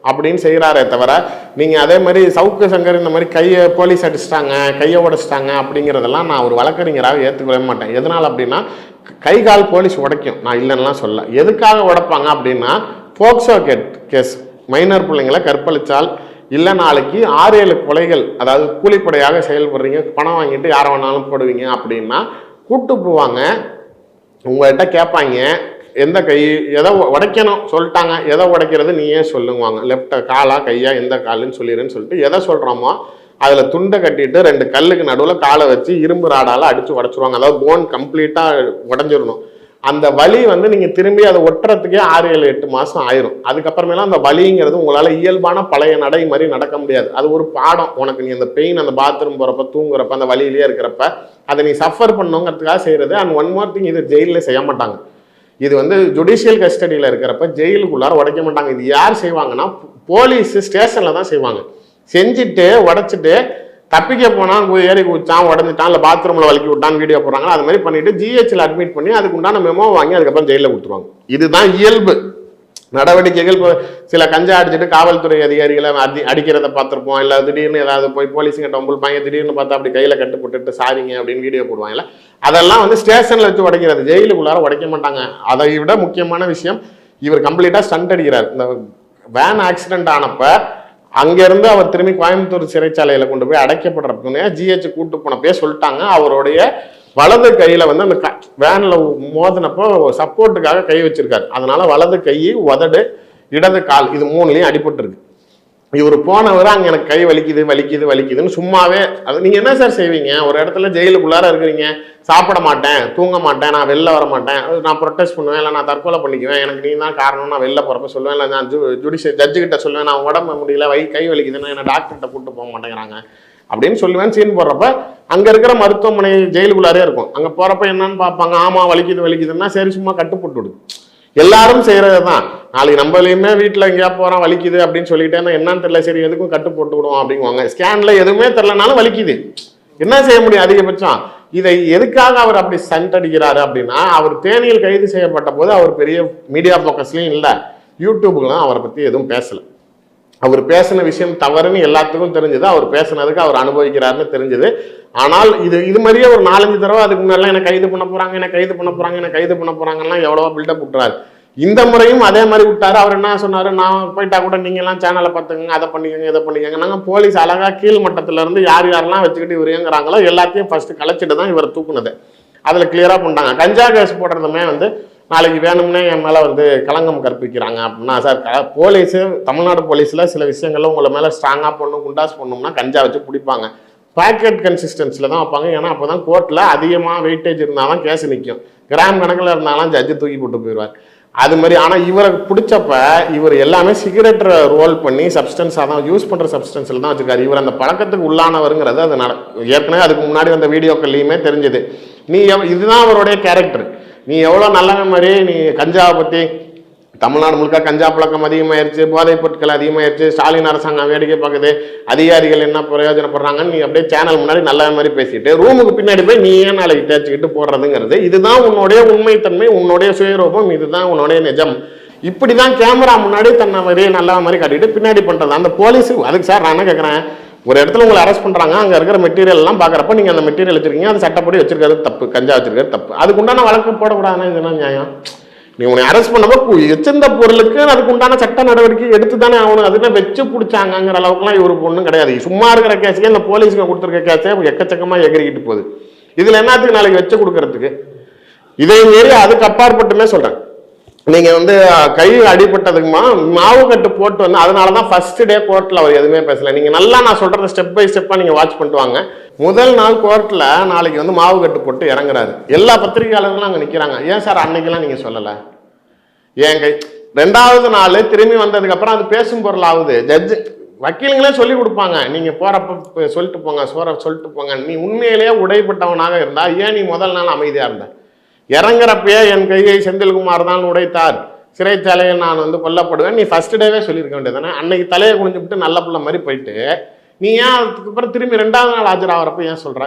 அப்படின்னு செய்யறாரே தவிர, நீங்க அதே மாதிரி சவுக்கு சங்கர் இந்த மாதிரி கையை போலீஸ் அடிச்சிட்டாங்க, கையை உடைச்சிட்டாங்க அப்படிங்கிறதெல்லாம் நான் ஒரு வழக்கறிஞராக ஏற்றுக்கவே மாட்டேன். எதனால் அப்படின்னா, கை கால் போலீஸ் உடைக்கும், நான் இல்லைன்னுலாம் சொல்ல. எதுக்காக உடைப்பாங்க அப்படின்னா, போக்சோ கேஸ், மைனர் பிள்ளைங்களை கற்பழிச்சால், இல்லை நாளைக்கு 6-7 கொலைகள், அதாவது கூலிப்படையாக செயல்படுறீங்க, பணம் வாங்கிட்டு யாரை வேணாலும் போடுவீங்க அப்படின்னா கூட்டு போவாங்க, உங்கள்கிட்ட கேட்பாங்க எந்த கை எதை உடைக்கணும் சொல்லிட்டாங்க, எதை உடைக்கிறது நீயே சொல்லுவாங்க, லெஃப்ட் காலா கையா எந்த காலுன்னு சொல்லிடுன்னு சொல்லிட்டு எதை சொல்கிறோமோ அதில் துண்டை கட்டிட்டு 2 கல்லுக்கு நடுவில் காலை வச்சு இரும்பு ராடால் அடித்து உடச்சிருவாங்க. அதாவது போன் கம்ப்ளீட்டாக உடஞ்சிடணும். அந்த வலி வந்து நீங்கள் திரும்பி அதை ஒட்டுறதுக்கே 6-7-8 மாதம் ஆயிரும். அதுக்கப்புறமேலாம் அந்த வலிங்கிறது உங்களால் இயல்பான பழைய நடை மாதிரி நடக்க முடியாது. அது ஒரு பாடம் உனக்கு. நீ அந்த பெயின், அந்த பாத்ரூம் போகிறப்ப, தூங்குறப்ப, அந்த வலியிலேயே இருக்கிறப்ப அதை நீ சஃபர் பண்ணுங்கிறதுக்காக செய்கிறது. அண்ட் ஒன் மோர் திங், இது ஜெயிலில் செய்ய மாட்டாங்க. இது வந்து ஜுடிஷியல் கஸ்டடியில் இருக்கிறப்ப ஜெயிலுக்குள்ளார உடைக்க மாட்டாங்க. இது யார் செய்வாங்கன்னா, போலீஸ் ஸ்டேஷனில் தான் செய்வாங்க. செஞ்சுட்டு உடைச்சிட்டு தப்பிக்க போனால் ஏறி குதிச்சான், உடஞ்சிட்டான், இல்லை பாத்ரூமில் வலிக்கி விட்டான்னு வீடியோ போடுறாங்க. அது மாதிரி பண்ணிட்டு ஜிஹெச்சில் அட்மிட் பண்ணி அதுக்கு உண்டான மெமோ வாங்கி அதுக்கப்புறம் ஜெயிலில் கொடுத்துருவாங்க. இதுதான் இயல்பு நடவடிக்கைகள். இப்போ சில கஞ்சா அடிச்சுட்டு காவல்துறை அதிகாரிகளை அடிக்கிறத பார்த்துருப்போம், இல்லை திடீர்னு ஏதாவது போய் போலீஸுங்கிட்ட ஒம்புள்பாங்க, திடீர்னு பார்த்தா அப்படி கையில் கட்டு போட்டுட்டு சாரிங்க அப்படின்னு வீடியோ போடுவாங்கல்ல, அதெல்லாம் வந்து ஸ்டேஷனில் வச்சு உடைக்கிறது, ஜெயிலுக்குள்ளார உடைக்க மாட்டாங்க. அதை விட முக்கியமான விஷயம், இவர் கம்ப்ளீட்டாக ஸ்டண்ட் அடிக்கிறார். இந்த வேன் ஆக்சிடென்ட் ஆனப்ப அங்கேருந்து அவர் திரும்பி கோயம்புத்தூர் சிறைச்சாலையில் கொண்டு போய் அடைக்கப்படுறப்ப ஜிஹெச் கூட்டு போனப்பே சொல்லிட்டாங்க, அவருடைய வலது கையில வந்து அந்த வேன்ல மோதினப்போ சப்போர்ட்டுக்காக கை வச்சிருக்காரு. அதனால வலது கை, உதடு, இடது கால், இது 3லயும் அடிபட்டு இருக்கு. இவர் போனவர் அங்க எனக்கு கை வலிக்குது வலிக்குது வலிக்குதுன்னு சும்மாவே, அது நீங்க என்ன சார் செய்வீங்க? ஒரு இடத்துல ஜெயிலுக்குள்ளார இருக்கிறீங்க, சாப்பிட மாட்டேன், தூங்க மாட்டேன், நான் வெளில வர மாட்டேன், நான் ப்ரொட்டஸ்ட் பண்ணுவேன், இல்லை நான் தற்கொலை பண்ணிக்குவேன், எனக்கு நீ தான் காரணம், நான் வெளில போறப்ப சொல்லுவேன், இல்லை நான் ஜுடிஷியல் ஜட்ஜு கிட்ட சொல்லுவேன், நான் உடம்பு முடியல, கை வலிக்குதுன்னு என்ன டாக்டர்கிட்ட கூப்பிட்டு போக மாட்டேங்கிறாங்க அப்படின்னு சொல்லுவேன். சீன் போடுறப்ப அங்க இருக்கிற மருத்துவமனை ஜெயிலுக்குள்ளாரே இருக்கும். அங்க போறப்ப என்னன்னு பார்ப்பாங்க, ஆமா வலிக்குது வலிக்குதுன்னா சரி சும்மா கட்டுப்பட்டு விடு. எல்லாரும் செய்யறது தான். நாளைக்கு நம்மளையுமே வீட்டில் எங்கேயா போறோம் வலிக்குது அப்படின்னு சொல்லிட்டே என்னன்னு தெரியல, சரி எதுக்கும் கட்டு போட்டு விடுவோம் அப்படிங்குவாங்க. ஸ்கேன்ல எதுவுமே தெரியலனாலும் வலிக்குது, என்ன செய்ய முடியும் அதிகபட்சம். இதை எதுக்காக அவர் அப்படி ஸ்டண்ட் அடிக்கிறாரு அப்படின்னா, அவர் தேனியில் கைது செய்யப்பட்ட போது அவர் பெரிய மீடியா போக்கஸ்லயும் இல்லை, யூடியூபுக்கெல்லாம் அவரை பத்தி எதுவும் பேசல. அவர் பேசின விஷயம் தவறுன்னு எல்லாத்துக்கும் தெரிஞ்சது, அவர் பேசினதுக்கு அவர் அனுபவிக்கிறாருன்னு தெரிஞ்சது. ஆனால் இது மாதிரியே ஒரு 4-5 தடவை அதுக்கு முன்னாடி என்ன கைது பண்ண போறாங்க, என்ன கைது பண்ண போறாங்க, என்ன கைது பண்ண போறாங்கன்னா எவ்வளவோ பில்டப் விட்டுறாரு. இந்த முறையும் அதே மாதிரி விட்டாரு. அவர் என்ன சொன்னாரு, நான் போயிட்டா கூட நீங்க எல்லாம் சேனலை பார்த்துக்கங்க, அதை பண்ணிக்கங்க, இதை பண்ணிக்கங்க. நாங்கள் போலீஸ் அழகா கீழ் மட்டத்துல இருந்து யார் யாரெல்லாம் வச்சுக்கிட்டு இவர் இயங்குறாங்களோ எல்லாத்தையும் ஃபர்ஸ்ட் கலைச்சிட்டு தான் இவர் தூக்குனது. அதுல கிளியரா பண்ணிட்டாங்க. கஞ்சா கேஸ் போடுறதுமே வந்து நாளைக்கு வேணும்னே என் மேலே வந்து களங்கம் கற்பிக்கிறாங்க அப்படின்னா, சார் போலீஸு, தமிழ்நாடு போலீஸில் சில விஷயங்கள்ல உங்களை மேலே ஸ்ட்ராங்காக பண்ணும், குண்டாஸ் பண்ணோம்னா கஞ்சா வச்சு பிடிப்பாங்க. பேக்கெட் கன்சிஸ்டன்சியில் தான் வைப்பாங்க. ஏன்னா அப்போ தான் கோர்ட்டில் அதிகமாக வெயிட்டேஜ் இருந்தால் தான் கேஸ் நிற்கும். கிராம் கணக்கில் இருந்தாலும் ஜட்ஜு தூக்கி போட்டு போயிடுவார். அது மாதிரி. ஆனால் இவரை பிடிச்சப்ப இவர் எல்லாமே சிகரெட் ரோல் பண்ணி சப்ஸ்டன்ஸாக தான் யூஸ் பண்ணுற சப்ஸ்டன்ஸில் தான் வச்சுருக்காரு. இவர் அந்த பழக்கத்துக்கு உள்ளானவருங்கிறது அது ஏற்கனவே அதுக்கு முன்னாடி வந்த வீடியோக்கள்லையுமே தெரிஞ்சுது. இதுதான் அவருடைய கேரக்டர். நீ எவ்வளோ நல்லவன் மாதிரி, நீ கஞ்சாவை பற்றி, தமிழ்நாடு முழுக்க கஞ்சா பழக்கம் அதிகமாயிருச்சு, போதைப் பொருட்கள் அதிகமாயிருச்சு, ஸ்டாலின் அரசாங்கம் வேடிக்கை பார்க்குது, அதிகாரிகள் என்ன பிரயோஜனப்படுறாங்கன்னு நீ அப்படியே சேனல் முன்னாடி நல்ல மாதிரி பேசிட்டு ரூமுக்கு பின்னாடி போய் நீ ஏன் நாளைக்கு தேய்ச்சிக்கிட்டு போடுறதுங்கிறது, இதுதான் உன்னுடைய உண்மைத்தன்மை, உன்னுடைய சுயரூபம், இதுதான் உன்னுடைய நிஜம். இப்படிதான் கேமரா முன்னாடி தன்னை மாதிரி நல்ல மாதிரி காட்டிட்டு பின்னாடி பண்றது அந்த போலீஸ். அதுக்கு சார் நான் என்ன கேட்குறேன், ஒரு இடத்துல உங்களை அரெஸ்ட் பண்றாங்க, அங்க இருக்கிற மெட்டீரியல் எல்லாம் பாக்குறப்ப நீங்க அந்த மெட்டீரியல் வச்சிருக்கீங்க, அது சட்டப்படி வச்சிருக்கிறது தப்பு, கஞ்சா வச்சிருக்கிறது தப்பு, அதுக்கு உண்டான வழக்கு போடக்கூடாதுன்னா இது என்ன நியாயம்? நீ உன்னை அரெஸ்ட் பண்ணப்போ எச்சிருந்த பொருளுக்கு அதுக்கு உண்டான சட்ட நடவடிக்கை எடுத்து தானே ஆகணும். அதுக்கு வச்சு பிடிச்சாங்கிற அளவுக்குலாம் இவருக்கு ஒன்றும் கிடையாது. சும்மா இருக்கிற கேஸுக்கே இந்த போலீஸுக்கு கொடுத்துருக்க கேஸே எக்கச்சக்கமாக எகிரிக்கிட்டு போகுது. இதில் என்னத்துக்கு நாளைக்கு வச்சு கொடுக்கறதுக்கு? இதே மாரி அதுக்கு அப்பாற்பட்டுமே சொல்கிறேன். நீங்கள் வந்து கை அடிபட்டதுக்குமா மாவு கட்டு போட்டு வந்து அதனால தான் ஃபர்ஸ்ட் டே கோர்ட்டில் அவர் எதுவுமே பேசலை. நீங்கள் நல்லா நான் சொல்கிறத ஸ்டெப் பை ஸ்டெப்பாக நீங்கள் வாட்ச் பண்ணிட்டு வாங்க. முதல் நாள் கோர்ட்டில் நாளைக்கு வந்து மாவு கட்டு போட்டு இறங்குறாரு. எல்லா பத்திரிகையாளர்களும் அங்கே நிற்கிறாங்க. ஏன் சார் அன்னைக்கெல்லாம் நீங்கள் சொல்லலை? ஏன் கை 2வது நாள் திரும்பி வந்ததுக்கப்புறம் அது பேசும் பொருள் ஆகுது. ஜட்ஜு வக்கீலுங்களே சொல்லி கொடுப்பாங்க, நீங்கள் போகிறப்ப சொல்லிட்டு போங்க, சொல்லிட்டு போங்க. நீ உண்மையிலேயே உடைப்பட்டவனாக இருந்தா ஏன் நீ முதல் நாள் அமைதியாக இருந்த? இறங்குறப்பயே என் கையை செந்தில்குமார் தான் உடைத்தார், சிறைச்சாலையில் நான் வந்து கொல்லப்படுவேன் நீ ஃபர்ஸ்ட் டேவே சொல்லியிருக்க வேண்டியதானே. அன்னைக்கு தலையை குனிஞ்சுவிட்டு நல்ல பிள்ளை மாதிரி போயிட்டு நீ ஏன் அதுக்கப்புறம் திரும்பி 2வது நாள் ஆஜராகிறப்ப ஏன் சொல்ற?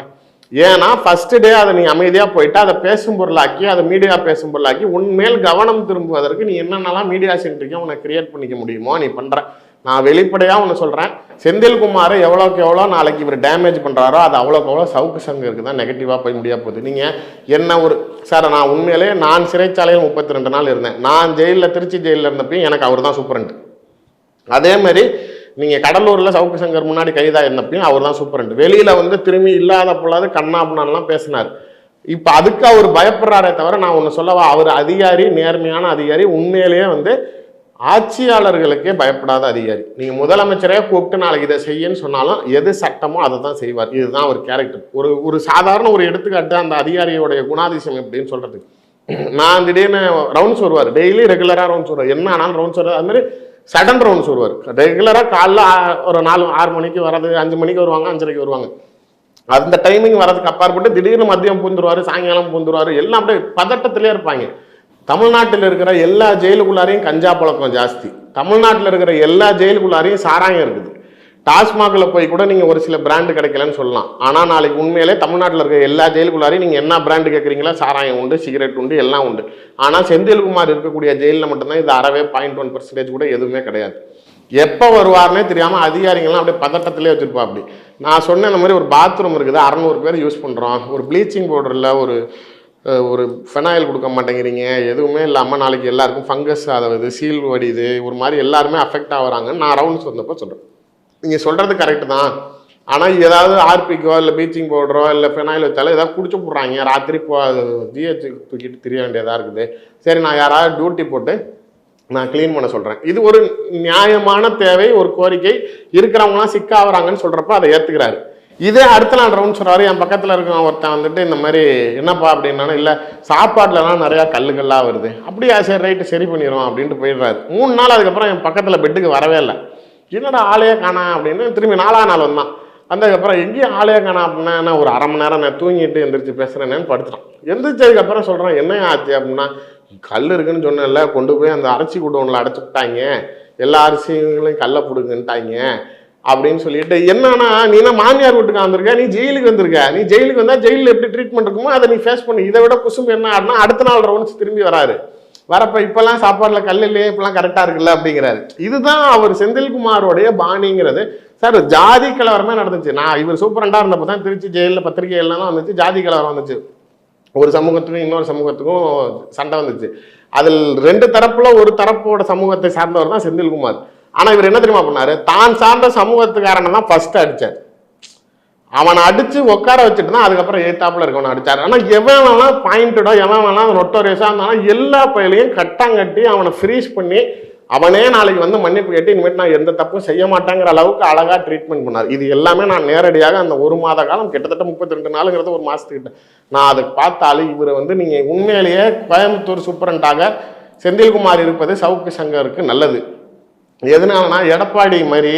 ஏன்னா ஃபர்ஸ்ட் டே அதை நீ அமைதியாக போயிட்டு அதை பேசும் பொருளாக்கி அதை மீடியா பேசும் பொருளாக்கி உன்மேல் கவனம் திரும்புவதற்கு நீ என்னென்னலாம் மீடியா சென்ட்ரிக்கும் உன்னை கிரியேட் பண்ணிக்க முடியுமோ நீ பண்ற. நான் வெளிப்படையாக ஒன்று சொல்கிறேன், செந்தில்குமாரை எவ்வளோக்கு எவ்வளோ நாளைக்கு இவர் டேமேஜ் பண்ணுறாரோ அது அவ்வளோக்கு எவ்வளோ சவுக்கு சங்கருக்கு தான் நெகட்டிவாக போய் முடியா போகுது. நீங்கள் என்ன ஒரு சார் நான் உண்மையிலே நான் சிறைச்சாலையில் 32 நாள் இருந்தேன். நான் ஜெயிலில் திருச்சி ஜெயிலில் இருந்தப்பையும் எனக்கு அவர் தான் சூப்பரண்ட். அதே மாதிரி நீங்கள் கடலூரில் சவுக்கு சங்கர் முன்னாடி கைதாக இருந்தப்பையும் அவர் தான் சூப்பரண்ட். வெளியில் வந்து திரும்பி இல்லாத பொல்லாது கண்ணாப்புனாலாம் பேசினார். இப்போ அதுக்கு அவர் பயப்படுறாரே தவிர நான் ஒன்று சொல்லவா, அவர் அதிகாரி, நேர்மையான அதிகாரி, உண்மையிலேயே வந்து ஆட்சியாளர்களுக்கே பயப்படாத அதிகாரி. நீங்கள் முதலமைச்சரே கூப்பிட்டு நாளைக்கு இதை செய்யன்னு சொன்னாலும் எது சட்டமோ அதை தான் செய்வார். இதுதான் ஒரு கேரக்டர். ஒரு சாதாரண ஒரு எடுத்துக்காட்டு அந்த அதிகாரியோடைய குணாதிசயம் எப்படின்னு சொல்கிறதுக்கு, நான் திடீர்னு ரவுண்ட்ஸ் வருவார், டெய்லி ரெகுலராக ரவுண்ட்ஸ் வருவார், என்ன ஆனாலும் ரவுண்ட்ஸ் வருவார். அது மாதிரி சடன் ரவுண்ட்ஸ் வருவார். ரெகுலராக காலைல ஒரு 4-6 மணிக்கு வர்றது, 5 மணிக்கு வருவாங்க, 5:30க்கு வருவாங்க. அந்த டைமிங் வரதுக்கு அப்பாற்பட்டு திடீர்னு மதியம் பூந்துருவார், சாயங்காலம் பூந்துருவார். எல்லாம் அப்படியே பதட்டத்திலே இருப்பாங்க. தமிழ்நாட்டில் இருக்கிற எல்லா ஜெயிலுக்குள்ளாரையும் கஞ்சா பழக்கம் ஜாஸ்தி. தமிழ்நாட்டில் இருக்கிற எல்லா ஜெயிலுக்குள்ளாரையும் சாராயம் இருக்குது. டாஸ்மாகில் போய் கூட நீங்கள் ஒரு சில பிராண்டு கிடைக்கலன்னு சொல்லலாம். ஆனால் நாளைக்கு உண்மையிலே தமிழ்நாட்டில் இருக்கிற எல்லா ஜெயிலுக்குள்ளாரையும் நீங்கள் என்ன பிராண்டு கேட்குறீங்களா, சாராயம் உண்டு, சிகரெட் உண்டு, எல்லாம் உண்டு. ஆனால் செந்தில்குமார் இருக்கக்கூடிய ஜெயிலில் மட்டும்தான் இது 0.1% கூட எதுவுமே கிடையாது. எப்போ வருவார்னே தெரியாமல் அதிகாரிகள்லாம் அப்படியே பதட்டத்திலே வச்சுருப்பா. அப்படி நான் சொன்ன இந்த மாதிரி ஒரு பாத்ரூம் இருக்குது, 600 பேர் யூஸ் பண்ணுறோம், ஒரு ப்ளீச்சிங் பவுடரில் ஒரு ஃபெனாயில் கொடுக்க மாட்டேங்கிறீங்க, எதுவுமே இல்லாமல் நாளைக்கு எல்லாருக்கும் ஃபங்கஸ் ஆகுது, சீல் வடிது, ஒரு மாதிரி எல்லாருமே அஃபெக்ட் ஆகுறாங்கன்னு நான் ரவுண்ட்ஸ் வந்தப்போ சொல்கிறேன். நீங்கள் சொல்கிறது கரெக்டு தான், ஆனால் ஏதாவது ஆர்பிக்கோ இல்லை ப்ளீச்சிங் பவுடரோ இல்லை ஃபெனாயில் வச்சாலும் ஏதாவது குடிச்சு போடுறாங்க, ராத்திரி ஜிஹெச் தூக்கிட்டு தெரிய வேண்டியதாக இருக்குது. சரி நான் யாராவது டியூட்டி போட்டு நான் க்ளீன் பண்ண சொல்கிறேன். இது ஒரு நியாயமான தேவை, ஒரு கோரிக்கை. இருக்கிறவங்களாம் சிக்காகிறாங்கன்னு சொல்கிறப்ப அதை ஏற்றுக்கிறாரு. இதே அடுத்த நாள் ரவுண்ட் சொல்கிறாரு, என் பக்கத்தில் இருக்க ஒருத்தன் வந்துட்டு இந்த மாதிரி என்னப்பா அப்படின்னா, இல்லை சாப்பாட்டிலலாம் நிறையா கல்லுகள்லாம் வருது. அப்படியா, சரி ரைட்டு சரி பண்ணிடுவோம் அப்படின்ட்டு போயிடுறாரு. 3 நாள் அதுக்கப்புறம் என் பக்கத்தில் பெட்டுக்கு வரவே இல்லை. என்னடா ஆளையே காணா அப்படின்னு திரும்பி 4ஆவது நாள் வந்தான். வந்ததுக்கப்புறம் எங்கேயும் ஆளையே காணா அப்படின்னா, ஒரு 1/2 மணி நேரம் நான் தூங்கிட்டு எந்திரிச்சு பேசுகிறேன்னு படுத்துட்டான். எந்திரிச்சதுக்கப்புறம் சொல்கிறேன், என்ன ஆச்சு அப்படின்னா, கல் இருக்குன்னு சொன்னேன்ல, கொண்டு போய் அந்த அரிசி குடோனில் அடைச்சி விட்டாங்க, எல்லா அரிசிகளையும் கல்லை பிடுங்குன்ட்டாங்க அப்படின்னு சொல்லிட்டு. என்னன்னா, நீ என்ன மாமியார் வீட்டுக்கு வந்திருக்க, நீ ஜெயிலுக்கு வந்திருக்க, நீ ஜெயிலுக்கு வந்தால் ஜெயிலில் எப்படி ட்ரீட்மெண்ட் இருக்குமோ அதை நீ ஃபேஸ் பண்ணி. இதை விட குசும்பு என்ன ஆடுனா, அடுத்த நாள் ரவுண்ட்ஸ் திரும்பி வராரு. வரப்ப இப்பெல்லாம் சாப்பாட்டில் கல் இல்லையே, இப்பெல்லாம் கரெக்டாக இருக்குல்ல அப்படிங்கிறாரு. இதுதான் அவர் செந்தில்குமாரோடைய பாணிங்கிறது. சார் ஜாதி கலவரமே நடந்துச்சு. நான் இவர் சூப்பரண்டாக இருந்தப்போ தான் திருச்சி ஜெயிலில் பத்திரிகைகள்லாம் வந்துச்சு, ஜாதி கலவரம் வந்துச்சு. ஒரு சமூகத்துக்கும் இன்னொரு சமூகத்துக்கும் சண்டை வந்துச்சு. அதில் 2 தரப்புல ஒரு தரப்போட சமூகத்தை சார்ந்தவர் தான் செந்தில்குமார். ஆனால் இவர் என்ன தெரியுமா பண்ணாரு, தான் சார்ந்த சமூகத்துக்காரனை தான் ஃபர்ஸ்ட் அடிச்சார். அவனை அடிச்சு உட்கார வச்சுட்டு தான் அதுக்கப்புறம் ஏத்தாப்புல இருக்கவனை அடிச்சார். ஆனால் எவன் வேணா பாயிண்டடோ, எவன் வேணா நொட்டோரியஸாக இருந்தாலும் எல்லா பயிலையும் கட்டாங்கட்டி அவனை ஃப்ரீஸ் பண்ணி அவனே நாளைக்கு வந்து மன்னிப்பு கேட்டு இனிமேட்டு நான் எந்த தப்பும் செய்ய மாட்டேங்கிற அளவுக்கு அழகாக ட்ரீட்மெண்ட் பண்ணார். இது எல்லாமே நான் நேரடியாக அந்த 1 மாத காலம், கிட்டத்தட்ட 32 நாளுங்கிறது 1 மாதத்துக்கிட்ட நான் அதை பார்த்தாலும் இவர் வந்து நீங்கள் உண்மையிலேயே கோயம்புத்தூர் சூப்பரண்டாக செந்தில்குமார் இருப்பது சவுக்கு சங்கருக்கு நல்லது. எதனாலனா, எடப்பாடி மாதிரி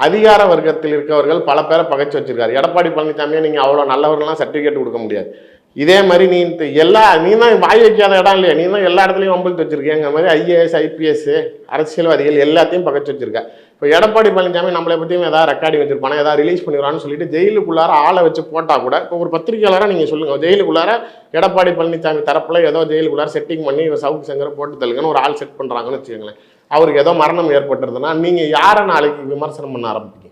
அதிகார வர்க்கத்தில் இருக்கவர்கள் பல பேரை பகைச்சு வச்சிருக்காரு. எடப்பாடி பழனிசாமியை நீங்கள் அவ்வளோ நல்லவர்கள்லாம் சர்டிஃபிகேட் கொடுக்க முடியாது. இதே மாதிரி நீ தான் வாய் வைக்காத இடம் இல்லையா, நீ தான் எல்லா இடத்துலையும் வம்பிழுத்து வச்சிருக்கேங்கிற மாதிரி ஐஏஎஸ் ஐபிஎஸ் அரசியல்வாதிகள் எல்லாத்தையும் பகைச்சு வச்சிருக்க. இப்போ எடப்பாடி பழனிசாமி நம்மளை பற்றியும் ஏதாவது ரெக்கார்டிங் வச்சிருப்பானே, ஏதாவது ரிலீஸ் பண்ணிடுறான்னு சொல்லிட்டு ஜெயிலுக்குள்ளார ஆளை வச்சு போட்டால் கூட, இப்போ ஒரு பத்திரிகையாளராக நீங்கள் சொல்லுங்கள், ஜெயிலுக்குள்ளார எடப்பாடி பழனிசாமி தரப்பில் ஏதோ ஜெயிலுக்குள்ளார செட்டிங் பண்ணி சவுக்கு சங்கரை போட்டு தள்ளுங்கன்னு ஒரு ஆள் செட் பண்ணுறாங்கன்னு வச்சுக்கோங்களேன். அவருக்கு ஏதோ மரணம் ஏற்பட்டுருதுன்னா நீங்கள் யாரை நாளைக்கு விமர்சனம் பண்ண ஆரம்பிப்பீங்க?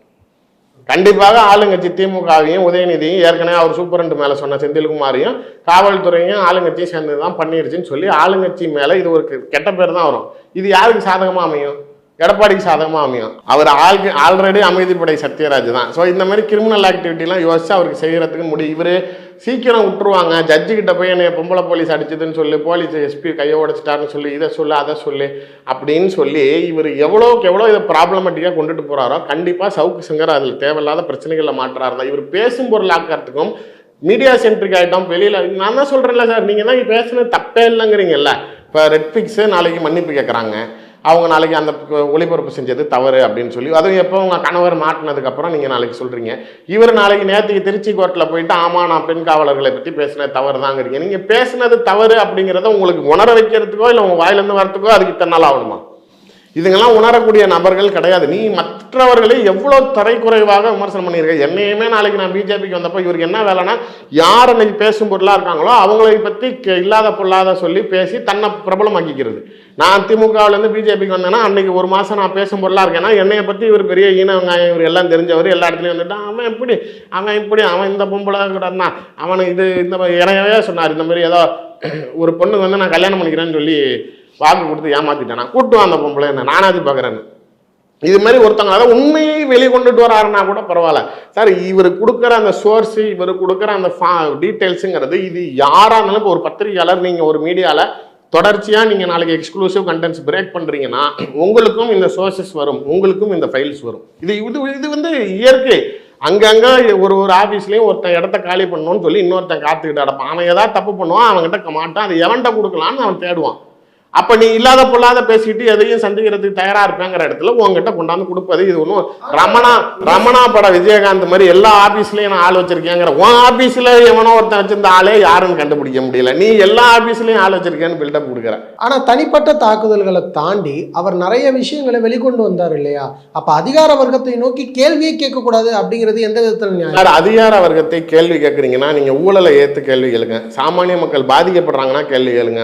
கண்டிப்பாக ஆளுங்கட்சி திமுகவையும் உதயநிதியும் ஏற்கனவே அவர் சூப்பரண்ட் மேல சொன்ன செந்தில்குமாரையும் காவல்துறையும் ஆளுங்கட்சியும் சேர்ந்து தான் பண்ணிருச்சுன்னு சொல்லி ஆளுங்கட்சி மேல இது ஒரு கெட்ட பேர் தான் வரும். இது யாருக்கு சாதகமா அமையும்? எடப்பாடிக்கு சாதகமாக அமையும். அவர் ஆல்ரெடி அமைதிப்படை சத்யராஜ் தான். ஸோ இந்த மாதிரி கிரிமினல் ஆக்டிவிட்டிலாம் யோசிச்சு அவருக்கு செய்கிறதுக்கு முடியும். இவர் சீக்கிரம் விட்டுருவாங்க. ஜட்ஜு கிட்ட போய் என்னை பொம்பளை போலீஸ் அடிச்சதுன்னு சொல்லி, போலீஸ் எஸ்பி கையை உடைச்சிட்டாருன்னு சொல்லி, இதை சொல்லு அதை சொல்லு அப்படின்னு சொல்லி இவர் எவ்வளோக்கு எவ்வளோ இதை ப்ராப்ளமேட்டிக்காக கொண்டுட்டு போகிறாரோ கண்டிப்பாக சவுக்கு சங்கர் அதில் தேவையில்லாத பிரச்சனைகளில் மாட்டுறாரு தான். இவர் பேசும் பொருள் ஆக்கிறதுக்கும் மீடியா சென்ட்ரிக் ஆகிட்டோம். வெளியில் நான் தான் சொல்கிறேன்ல சார், நீங்கள் தான் பேசுனது தப்பே இல்லைங்கிறீங்கல்ல. இப்போ ரெட்ஃபிக்ஸு நாளைக்கு மன்னிப்பு கேட்குறாங்க. அவங்க நாளைக்கு அந்த ஒளிபரப்பு செஞ்சது தவறு அப்படின்னு சொல்லி, அதுவும் எப்போ உங்கள் கணவர் மாட்டினதுக்கப்புறம் நீங்கள் நாளைக்கு சொல்கிறீங்க. இவர் நாளைக்கு நேற்றுக்கு திருச்சி கோர்ட்டில் போயிட்டு ஆமாம் நான் பெண் காவலர்களை பற்றி பேசினது தவறு தாங்கிறீங்க. நீங்கள் பேசினது தவறு அப்படிங்கிறத உங்களுக்கு உணர வைக்கிறதுக்கோ இல்லை உங்கள் வாயிலேருந்து வரத்துக்கோ அதுக்கு இத்தனை நாள் ஆகணுமா? இதுங்கெல்லாம் உணரக்கூடிய நபர்கள் கிடையாது. நீ மற்றவர்களை எவ்வளோ தரைக்குறைவாக விமர்சனம் பண்ணியிருக்க. என்னையுமே நாளைக்கு நான் பிஜேபிக்கு வந்தப்போ இவருக்கு என்ன வேலைன்னா, யார் அன்னைக்கு பேசும் பொருளாக இருக்காங்களோ அவங்களை பற்றி இல்லாத பொருளாத சொல்லி பேசி தன்னை பிரபலமாக்கிக்கிறது. நான் திமுகவிலேருந்து பிஜேபிக்கு வந்தேன்னா அன்னைக்கு ஒரு மாதம் நான் பேசும் பொருளாக இருக்கேன்னா என்னையை பற்றி இவர் பெரிய ஈனவங்காயம், இவர் எல்லாம் தெரிஞ்சவர், எல்லா இடத்துலையும் வந்துட்டான். அவன் இப்படி அவன் இந்த பொம்பளை கூட தான் அவனுக்கு இது இந்த இறையவே சொன்னார். இந்த மாதிரி ஏதோ ஒரு பொண்ணுக்கு வந்து நான் கல்யாணம் பண்ணிக்கிறேன்னு சொல்லி வாக்கு கொடுத்து ஏமாத்திட்டேன். நான் கூட்டு வந்த பொம்பளை என்ன நானாவது பார்க்குறேன்னு இது மாதிரி ஒருத்தவங்க அதாவது உண்மையை வெளிக்கொண்டுட்டு வராருன்னா கூட பரவாயில்ல சார். இவர் கொடுக்குற அந்த சோர்ஸு, இவர் கொடுக்குற அந்த டீட்டெயில்ஸுங்கிறது இது யாராக இருந்தாலும் இப்போ ஒரு பத்திரிகையாளர் நீங்கள் ஒரு மீடியாவில் தொடர்ச்சியாக நீங்கள் நாளைக்கு எக்ஸ்க்ளூசிவ் கண்டென்ட்ஸ் பிரேக் பண்ணுறீங்கன்னா உங்களுக்கும் இந்த சோர்சஸ் வரும், உங்களுக்கும் இந்த ஃபைல்ஸ் வரும். இது வந்து இயற்கை. அங்கங்கே ஒரு ஆஃபீஸ்லேயும் ஒருத்தன் இடத்த காலி பண்ணணும்னு சொல்லி இன்னொருத்தன் காத்துக்கிட்டு அடப்பான். அவன் ஏதாவது தப்பு பண்ணுவான், அவன்கிட்ட மாட்டான், அது எவன்கிட்ட கொடுக்கலான்னு அவன் தேடுவான். அப்போ நீ இல்லாத பொல்லாத பேசிக்கிட்டு எதையும் சந்திக்கிறதுக்கு தயாராக இருப்பேங்கிற இடத்துல உங்ககிட்ட கொண்டாந்து கொடுப்பது இது ஒன்றும் ரமணா பட விஜயகாந்த் மாதிரி எல்லா ஆஃபீஸ்லையும் நான் ஆள் வச்சிருக்கேங்கிற உன் ஆஃபீஸில் எவனோ ஒருத்தன் வச்சிருந்த ஆளே யாருன்னு கண்டுபிடிக்க முடியல. நீ எல்லா ஆஃபீஸ்லையும் ஆள் வச்சிருக்கேன்னு பில்டப் கொடுக்குற. ஆனால் தனிப்பட்ட தாக்குதல்களை தாண்டி அவர் நிறைய விஷயங்களை வெளிக்கொண்டு வந்தார் இல்லையா? அப்போ அதிகார வர்க்கத்தை நோக்கி கேள்வியே கேட்கக்கூடாது அப்படிங்கிறது எந்த விதத்தில்? அதிகார வர்க்கத்தை கேள்வி கேட்குறீங்கன்னா நீங்கள் ஊழலை ஏற்று கேள்வி கேளுங்க. சாமானிய மக்கள் பாதிக்கப்படுறாங்கன்னா கேள்வி கேளுங்க.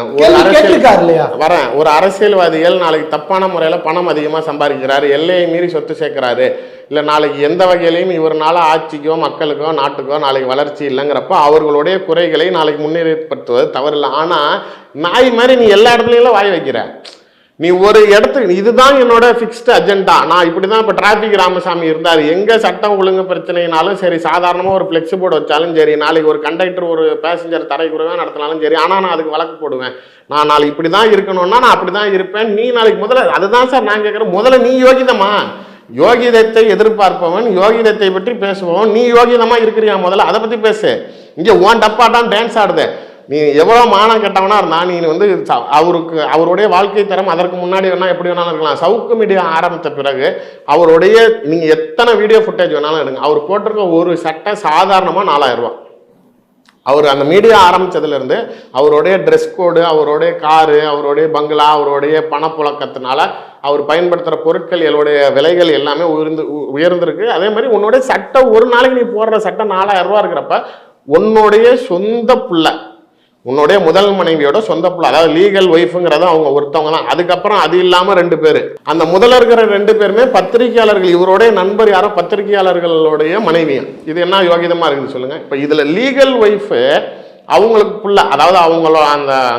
கேட்டிருக்காரு இல்லையா? வரேன், ஒரு அரசியல்வாதிகள் நாளைக்கு தப்பான முறையில் பணம் அதிகமாக சம்பாதிக்கிறாரு, எல்லையை மீறி சொத்து சேர்க்கிறாரு, இல்லை நாளைக்கு எந்த வகையிலையும் இவர்னால ஆட்சிக்கோ மக்களுக்கோ நாட்டுக்கோ நாளைக்கு வளர்ச்சி இல்லைங்கிறப்ப அவர்களுடைய குறைகளை நாளைக்கு முன்னேற்படுத்துவது தவறில்லை. ஆனால் நாய் மாதிரி நீ எல்லா இடத்துலையும் வாய் வைக்கிற. நீ ஒரு இடத்துக்கு இதுதான் என்னோட ஃபிக்ஸ்டு அஜெண்டா, நான் இப்படி தான். இப்போ டிராஃபிக் ராமசாமி இருந்தார், எங்கே சட்டம் ஒழுங்கு பிரச்சனைனாலும் சரி, சாதாரணமாக ஒரு ஃப்ளெக்ஸ் போர்டு வச்சாலும் சரி, நாளைக்கு ஒரு கண்டக்டர் ஒரு பேசஞ்சர் தரைக்குறைவாக நடத்தினாலும் சரி, ஆனால் நான் அதுக்கு வழக்கு போடுவேன். நான் நாளைக்கு இப்படி தான் இருக்கணும்னா நான் அப்படி தான் இருப்பேன். நீ நாளைக்கு முதல்ல அதுதான் சார் நான் கேட்குறேன், முதல்ல நீ யோகிதமா? யோகிதத்தை எதிர்பார்ப்பவன் யோகிதத்தை பற்றி பேசுவோம். நீ யோகிதமாக இருக்கிறியா? முதல்ல அதை பற்றி பேசு. இங்கே ஓன் டப்பாட்டான் டான்ஸ் ஆடுது. நீ எவ்வளோ மானம் கெட்டவனா இருந்தா நீ வந்து அவருடைய வாழ்க்கை தரம் அதற்கு முன்னாடி வேணா எப்படி வேணாலும் இருக்கலாம். சவுக்கு மீடியா ஆரம்பித்த பிறகு அவருடைய நீங்கள் எத்தனை வீடியோ ஃபுட்டேஜ் வேணாலும் எடுங்க, அவர் போட்டிருக்க ஒரு சட்டை சாதாரணமாக 4000 ரூபா. அவர் அந்த மீடியா ஆரம்பித்ததுலேருந்து அவருடைய ட்ரெஸ் கோடு, அவருடைய காரு, அவருடைய பங்களா, அவருடைய பணப்புழக்கத்தினால அவர் பயன்படுத்துகிற பொருட்கள் எங்களுடைய விலைகள் எல்லாமே உயர்ந்திருக்கு. அதே மாதிரி உன்னுடைய சட்டை ஒரு நாளைக்கு நீ போடுற சட்டை 4000 ரூபா இருக்கிறப்ப உன்னுடைய சொந்த பிள்ளை, உன்னுடைய முதல் மனைவியோட சொந்த பிள்ளை, அதாவது லீகல் ஒய்ஃபுங்கிறத அவங்க ஒருத்தவங்க தான். அதுக்கப்புறம் அது இல்லாமல் 2 பேர், அந்த முதல்ல இருக்கிற 2 பேருமே பத்திரிகையாளர்கள். இவருடைய நண்பர் யாரோ பத்திரிகையாளர்களுடைய மனைவியும். இது என்ன யோகிதமாக இருக்குன்னு சொல்லுங்கள். இப்போ இதில் லீகல் ஒய்ஃபு அவங்களுக்கு பிள்ளை, அதாவது அவங்களோட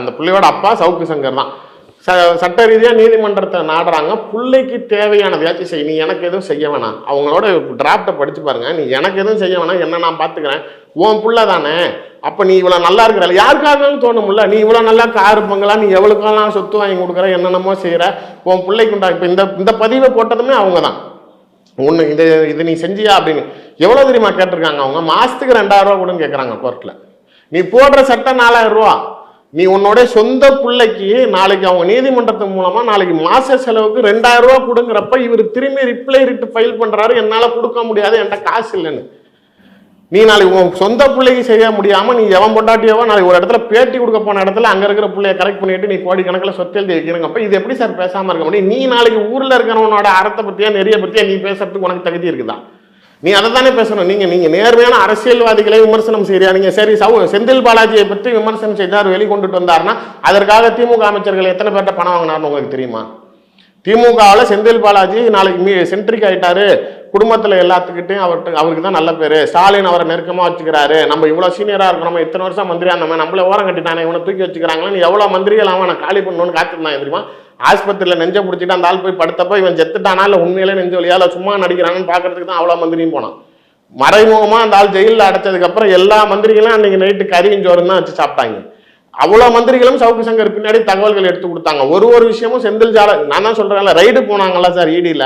அந்த பிள்ளையோட அப்பா சவுக்கு சங்கர் தான். சட்ட ரீதியாக நீதிமன்றத்தை நாடுறாங்க. பிள்ளைக்கு தேவையானதையாச்சும் செய், நீ எனக்கு எதுவும் செய்ய வேணாம். அவங்களோட டிராஃப்டை படித்து பாருங்க. நீ எனக்கு எதுவும் செய்ய வேணாம், என்ன நான் பார்த்துக்கிறேன், உன் பிள்ளை தானே. அப்போ நீ இவ்வளோ நல்லா இருக்கிற, யாருக்காகவும் தோணும்ல, நீ இவ்வளோ நல்லா காரு பங்களா, நீ எவ்வளோக்கெல்லாம் சொத்து வாங்கி கொடுக்குற, என்னென்னமோ செய்கிற, உன் பிள்ளைக்கு உண்டா. இப்போ இந்த பதிவை போட்டதுமே அவங்க தான். ஒன்று இது நீ செஞ்சியா அப்படின்னு எவ்வளோ தெரியுமா கேட்டிருக்காங்க அவங்க? மாதத்துக்கு 2000 ரூபா கூட கேட்குறாங்க கோர்ட்டில். நீ போடுற சட்டம் 4000 ரூபா. நீ உன்னோட சொந்த பிள்ளைக்கு நாளைக்கு அவங்க நீதிமன்றத்தின் மூலமா நாளைக்கு மாச செலவுக்கு 2000 ரூபா கொடுங்கிறப்ப இவர் திரும்பி ரிப்ளை ரிட்டு ஃபைல் பண்றாரு, என்னால கொடுக்க முடியாது, என்கிட்ட காசு இல்லைன்னு. நீ நாளைக்கு உன் சொந்த பிள்ளைக்கு செய்ய முடியாம நீ எவன் பொண்டாட்டியவோ நாளைக்கு ஒரு இடத்துல பேட்டி கொடுக்க போன இடத்துல அங்க இருக்கிற பிள்ளைய கரெக்ட் பண்ணிட்டு நீ கோடிக்கணக்கில் சொத்து எழுதி வைக்கிறங்கப்ப இது எப்படி சார் பேசாம இருக்க முடியும்? நீ நாளைக்கு ஊர்ல இருக்கிறவனோட அறத்தை பத்தியா நிறைய பத்தியா நீ பேசுறதுக்கு உனக்கு தகுதி இருக்குதா? நீ அதை தானே பேசணும். நீங்க நேர்மையான அரசியல்வாதிகளை விமர்சனம் செய்யறியா? நீங்க சரி செந்தில் பாலாஜியை பற்றி விமர்சனம் செய்தார், வெளிக்கொண்டுட்டு வந்தாருன்னா அதற்காக திமுக அமைச்சர்கள் எத்தனை பேர்ட்ட பணம் வாங்கினார்னு உங்களுக்கு தெரியுமா? திமுகவில் செந்தில் பாலாஜி நாளைக்கு சென்ட்ரிக் ஆயிட்டாரு, குடும்பத்தில் எல்லாத்துக்கிட்டையும் அவருக்கு தான் நல்ல பேர், ஸ்டாலின் அவரை நெருக்கமாக வச்சுக்கிறாரு, நம்ம இவ்வளோ சீனியராக இருக்கணும், நம்ம இத்தனை வருஷம் மந்திரியா இருந்தோம், நம்மள ஓரம் கட்டிட்டானே, இவனை தூக்கி வச்சுக்கிறாங்கன்னு எவ்வளோ மந்திரிகள் அவன் நான் காலி பண்ணணும்னு காத்திருந்தான் தெரியுமா? ஆஸ்பத்திரியில் நெஞ்சை பிடிச்சிட்டு அந்த ஆள் போய் படுத்தப்போ இவன் செத்துட்டானா இல்லை உண்மையிலே நெஞ்சு வலியா இல்லை சும்மா நடிக்கிறாங்கன்னு பார்க்கறதுக்கு தான் அவ்வளோ மந்திரியும் போனான். மறைமுகமாக அந்த ஆள் ஜெயிலில் அடைச்சதுக்கப்புறம் எல்லா மந்திரிகளும் அன்றைக்கி நைட்டு கறியும் சோறுன்னு தான் வச்சு சாப்பிட்டாங்க. அவ்வளோ மந்திரிகளும் சவுக்கு சங்கர் பின்னாடி தகவல்கள் எடுத்து கொடுத்தாங்க. ஒரு விஷயமும் செந்தில் நான் தான் சொல்கிறேன்ல, ரைடு போனாங்கல்ல சார் இடியில்,